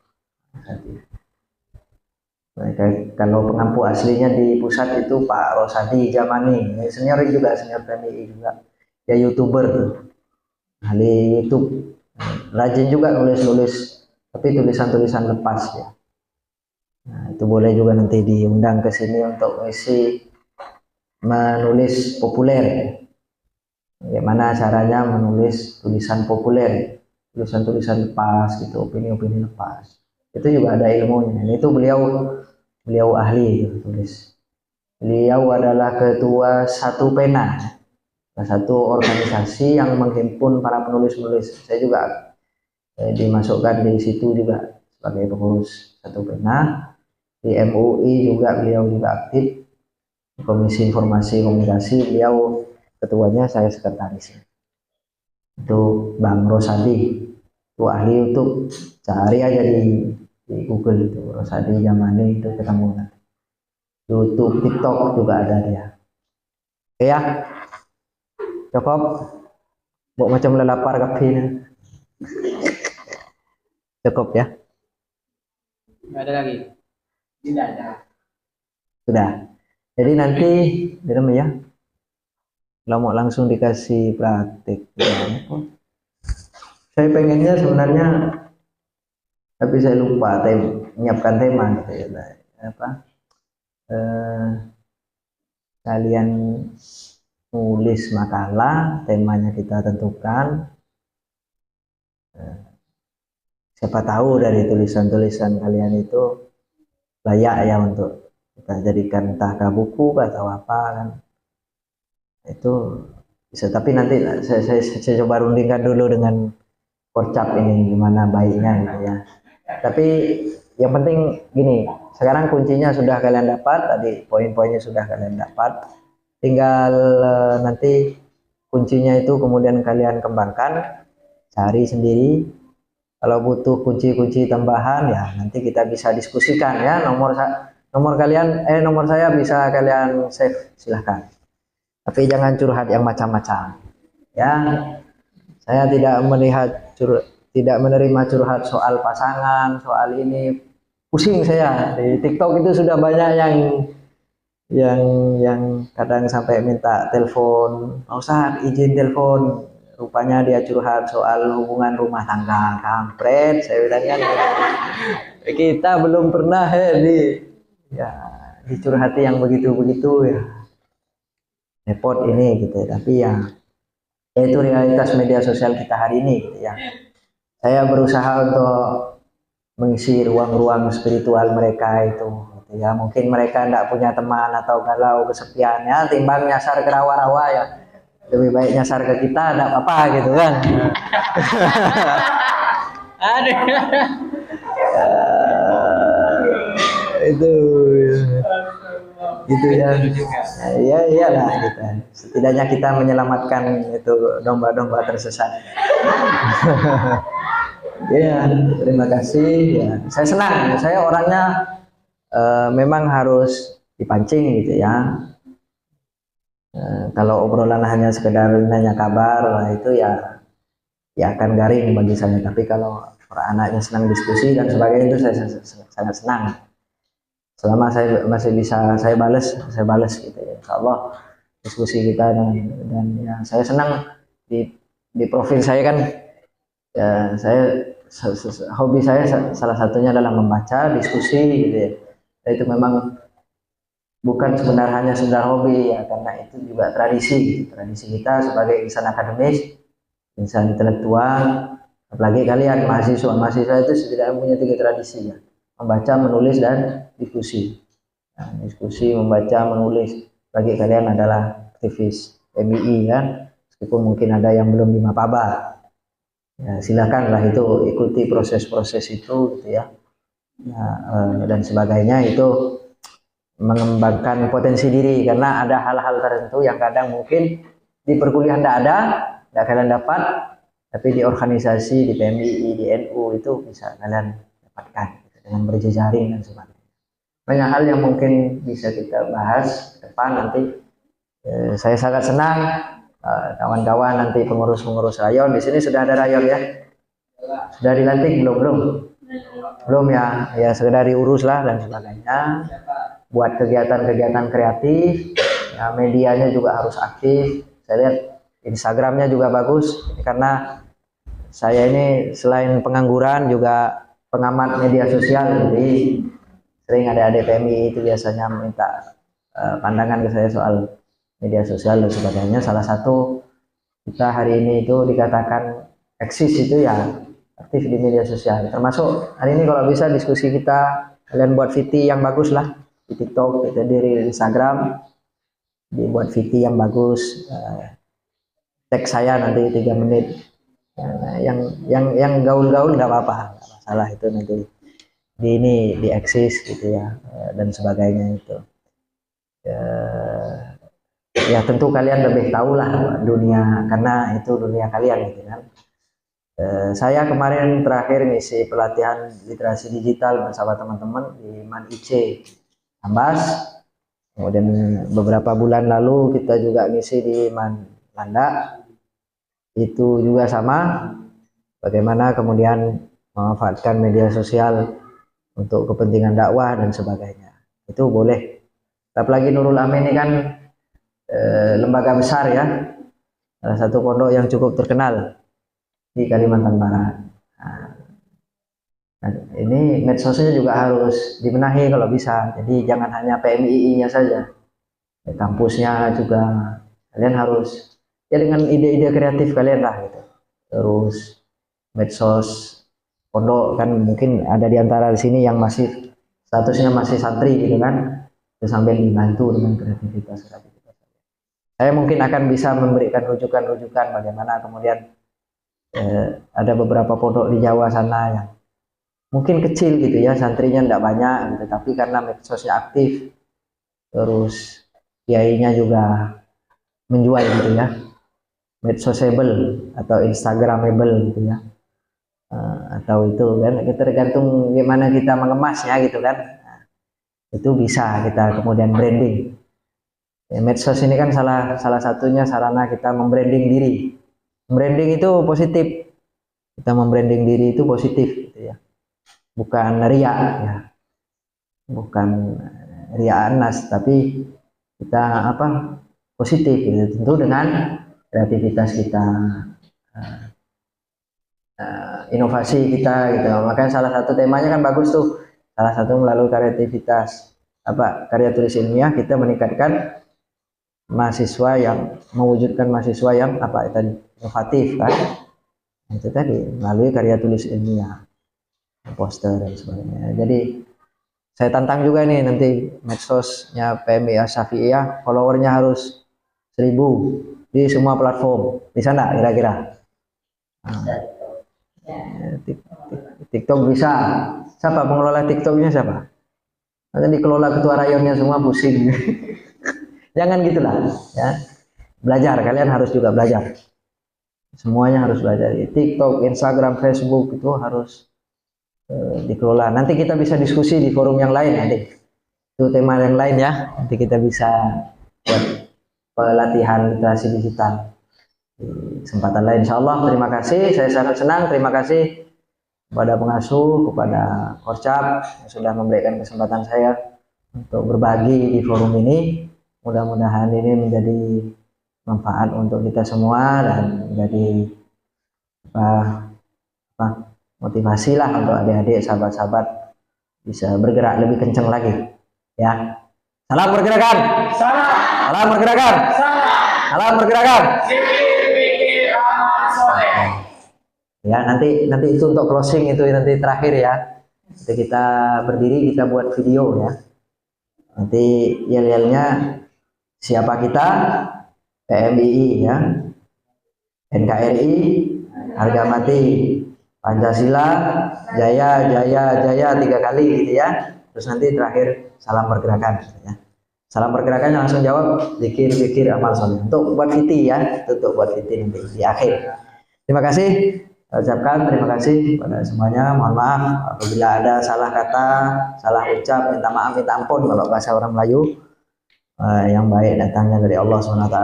Kalau pengampu aslinya di pusat itu Pak Rosadi Jamani, senior PMI juga, dia YouTuber tuh, ahli YouTube, rajin juga nulis tapi tulisan lepas ya. Nah, itu boleh juga nanti diundang ke sini untuk menulis populer. Bagaimana caranya menulis tulisan populer, tulisan lepas gitu, opini-opini lepas. Itu juga ada ilmunya. Itu beliau ahli gitu, tulis. Beliau adalah ketua Satu Pena, satu organisasi yang menghimpun para penulis-penulis. Saya juga dimasukkan di situ juga sebagai pengurus Satu Pena. Di MUI juga beliau juga aktif, Komisi Informasi Komunikasi, beliau ketuanya, saya sekretarisnya. itu Bang Rosadi, itu ahli YouTube, cari aja di Google itu Rosadi Jamani, itu ketemu nanti. YouTube, TikTok juga ada dia. Oke ya, cukup. Bok macam lelapar kafe. Cukup ya. Nggak ada lagi. Tidak ada. Sudah. Jadi nanti ya, kalau mau langsung dikasih praktik. Saya pengennya sebenarnya, tapi saya lupa menyiapkan tema gitu ya. Apa? Kalian nulis makalah, temanya kita tentukan. Siapa tahu dari tulisan-tulisan kalian itu layak ya untuk kita jadikan entah buku atau apa kan. Itu bisa, tapi nanti saya coba rundingkan dulu dengan Korcap ini gimana baiknya gitu ya. Tapi yang penting gini, sekarang kuncinya sudah kalian dapat, tadi poin-poinnya sudah kalian dapat, tinggal nanti kuncinya itu kemudian kalian kembangkan, cari sendiri. Kalau butuh kunci-kunci tambahan ya nanti kita bisa diskusikan ya. Nomor saya bisa kalian save, silahkan. Tapi jangan curhat yang macam-macam ya. Saya tidak menerima curhat soal pasangan, soal ini. Pusing saya. Di TikTok itu sudah banyak yang kadang sampai minta telepon, Pak Ustadz izin telepon. Rupanya dia curhat soal hubungan rumah tangga, kampret. Saya bilang kan, kita belum pernah dicurhati yang begitu-begitu ya. Repot ini gitu. Tapi ya itu realitas media sosial kita hari ini gitu ya. Saya berusaha untuk mengisi ruang-ruang spiritual mereka itu gitu ya. Mungkin mereka tidak punya teman atau galau kesepian ya, timbang nyasar ke rawa-rawa ya, lebih baik nyasar ke kita, tidak apa-apa gitu kan. Itu ya. Ya iyalah kita. Setidaknya kita menyelamatkan itu domba-domba tersesat. Ya, terima kasih ya. Saya senang. Saya orangnya memang harus dipancing gitu ya. Kalau obrolan hanya sekedar nanya kabar, lah itu ya akan garing bagi saya. Tapi kalau anaknya senang diskusi dan sebagainya, itu saya sangat senang. Selama saya masih bisa saya balas gitu ya. Insyaallah diskusi kita dan ya saya senang di profil saya kan ya, hobi saya salah satunya adalah membaca, diskusi gitu ya. Dan itu memang bukan hanya sekedar hobi ya, karena itu juga tradisi kita sebagai insan akademis, insan intelektual. Apalagi kalian mahasiswa itu setidaknya punya 3 tradisi ya: membaca, menulis, dan diskusi. Nah, diskusi, membaca, menulis bagi kalian adalah aktivis MII kan, meskipun mungkin ada yang belum di Mapaba. Ya, silakanlah itu ikuti proses-proses itu gitu ya. Dan sebagainya, itu mengembangkan potensi diri, karena ada hal-hal tertentu yang kadang mungkin di perkuliahan tidak kalian dapat, tapi di organisasi, di PMII, di NU itu bisa kalian dapatkan gitu, dengan berjejaring dan sebagainya. Banyak hal yang mungkin bisa kita bahas ke depan nanti. Saya sangat senang kawan-kawan nanti pengurus rayon di sini sudah ada rayon ya. Sudah dilantik belum ya? Ya sekedar diurus lah dan sebagainya. Buat kegiatan-kegiatan kreatif, ya, medianya juga harus aktif. Saya lihat Instagramnya juga bagus, karena saya ini selain pengangguran juga pengamat media sosial, jadi sering ada PMI itu biasanya minta pandangan ke saya soal media sosial dan sebagainya. Salah satu kita hari ini itu dikatakan eksis itu ya aktif di media sosial, termasuk hari ini kalau bisa diskusi kita, kalian buat VT yang bagus lah di TikTok, kita di Instagram, dibuat VT yang bagus, tag saya nanti 3 menit, yang gaul-gaul nggak apa-apa, nggak masalah, itu nanti di eksis gitu ya, dan sebagainya itu. ya tentu kalian lebih tahu lah dunia, karena itu dunia kalian gitu kan. Saya kemarin terakhir ngisi pelatihan literasi digital bersama teman-teman di MAN IC Ambas. Kemudian beberapa bulan lalu kita juga ngisi di MAN Landa. Itu juga sama, bagaimana kemudian memanfaatkan media sosial untuk kepentingan dakwah dan sebagainya. Itu boleh. Apalagi Nurul Amin ini kan lembaga besar ya, salah satu pondok yang cukup terkenal di Kalimantan Barat. Nah, ini medsosnya juga harus dibenahi kalau bisa. Jadi jangan hanya PMII-nya saja, kampusnya juga kalian harus ya dengan ide-ide kreatif kalian lah gitu. Terus medsos pondok kan mungkin ada di antara di sini yang masih statusnya masih santri gitu kan, terus sambil dibantu dengan kreativitas. Saya mungkin akan bisa memberikan rujukan-rujukan bagaimana kemudian ada beberapa pondok di Jawa sana yang mungkin kecil gitu ya, santrinya tidak banyak gitu, tapi karena medsosnya aktif, terus kiainya juga menjual gitu ya, medsosable atau instagramable gitu ya, atau itu kan kita tergantung gimana kita mengemasnya gitu kan. Nah, itu bisa kita kemudian branding. Medsos ini kan salah satunya sarana kita membranding diri. Branding itu positif, kita membranding diri itu positif gitu ya, bukan riak ya, bukan riaan nas, tapi kita apa positif gitu. Tentu dengan kreativitas kita, inovasi kita gitu. Makanya salah satu temanya kan bagus tuh, salah satu melalui kreativitas apa karya tulis ilmiah kita meningkatkan mahasiswa yang mewujudkan mahasiswa yang apa tadi inovatif kan. Itu tadi melalui karya tulis ilmiah, poster dan sebagainya. Jadi saya tantang juga nih nanti medsosnya PMI Syafi'iyah followernya harus 1000 di semua platform, bisa nggak kira-kira? TikTok bisa. Siapa pengelola TikToknya siapa? Nanti dikelola ketua rayonnya semua pusing. Jangan gitulah ya. Belajar, kalian harus juga belajar. Semuanya harus belajar. TikTok, Instagram, Facebook itu harus dikelola. Nanti kita bisa diskusi di forum yang lain nanti. Itu tema yang lain ya. Nanti kita bisa buat pelatihan literasi digital di kesempatan lain. Insya Allah. Terima kasih. Saya sangat senang. Terima kasih kepada pengasuh, kepada Korcap yang sudah memberikan kesempatan saya untuk berbagi di forum ini. Mudah-mudahan ini menjadi manfaat untuk kita semua dan menjadi motivasi lah untuk adik-adik, sahabat-sahabat bisa bergerak lebih kencang lagi. Ya, salam pergerakan. Salam pergerakan. Salam pergerakan. Ya, nanti itu untuk closing itu nanti terakhir ya. Nanti kita berdiri kita buat video ya. Nanti yel-yelnya siapa kita? PMII ya, NKRI, harga mati, Pancasila, jaya, jaya, jaya 3 kali gitu ya. Terus nanti terakhir salam pergerakan ya. Salam pergerakan langsung jawab zikir amal soleh. Untuk buat fiti ya, untuk buat fiti nanti di akhir. Terima kasih. Ucapkan terima kasih pada semuanya. Mohon maaf apabila ada salah kata, salah ucap, minta maaf, minta ampun kalau bahasa orang Melayu. Yang baik datangnya dari Allah SWT,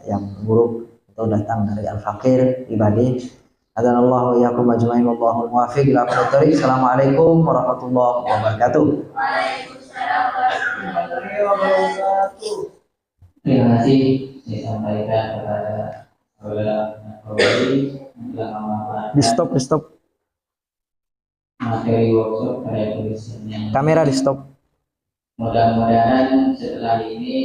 yang buruk itu datang dari Al-Fakir ibadi. Adhanallahu iyyakum ajmain wallahu muwaffiq ila aqwamit thoriq. Assalamualaikum warahmatullahi wabarakatuh. Terima kasih disampaikan kepada Di stop materi workshop karya tulis ilmiah. kamera, di stop. Mudah-mudahan setelah ini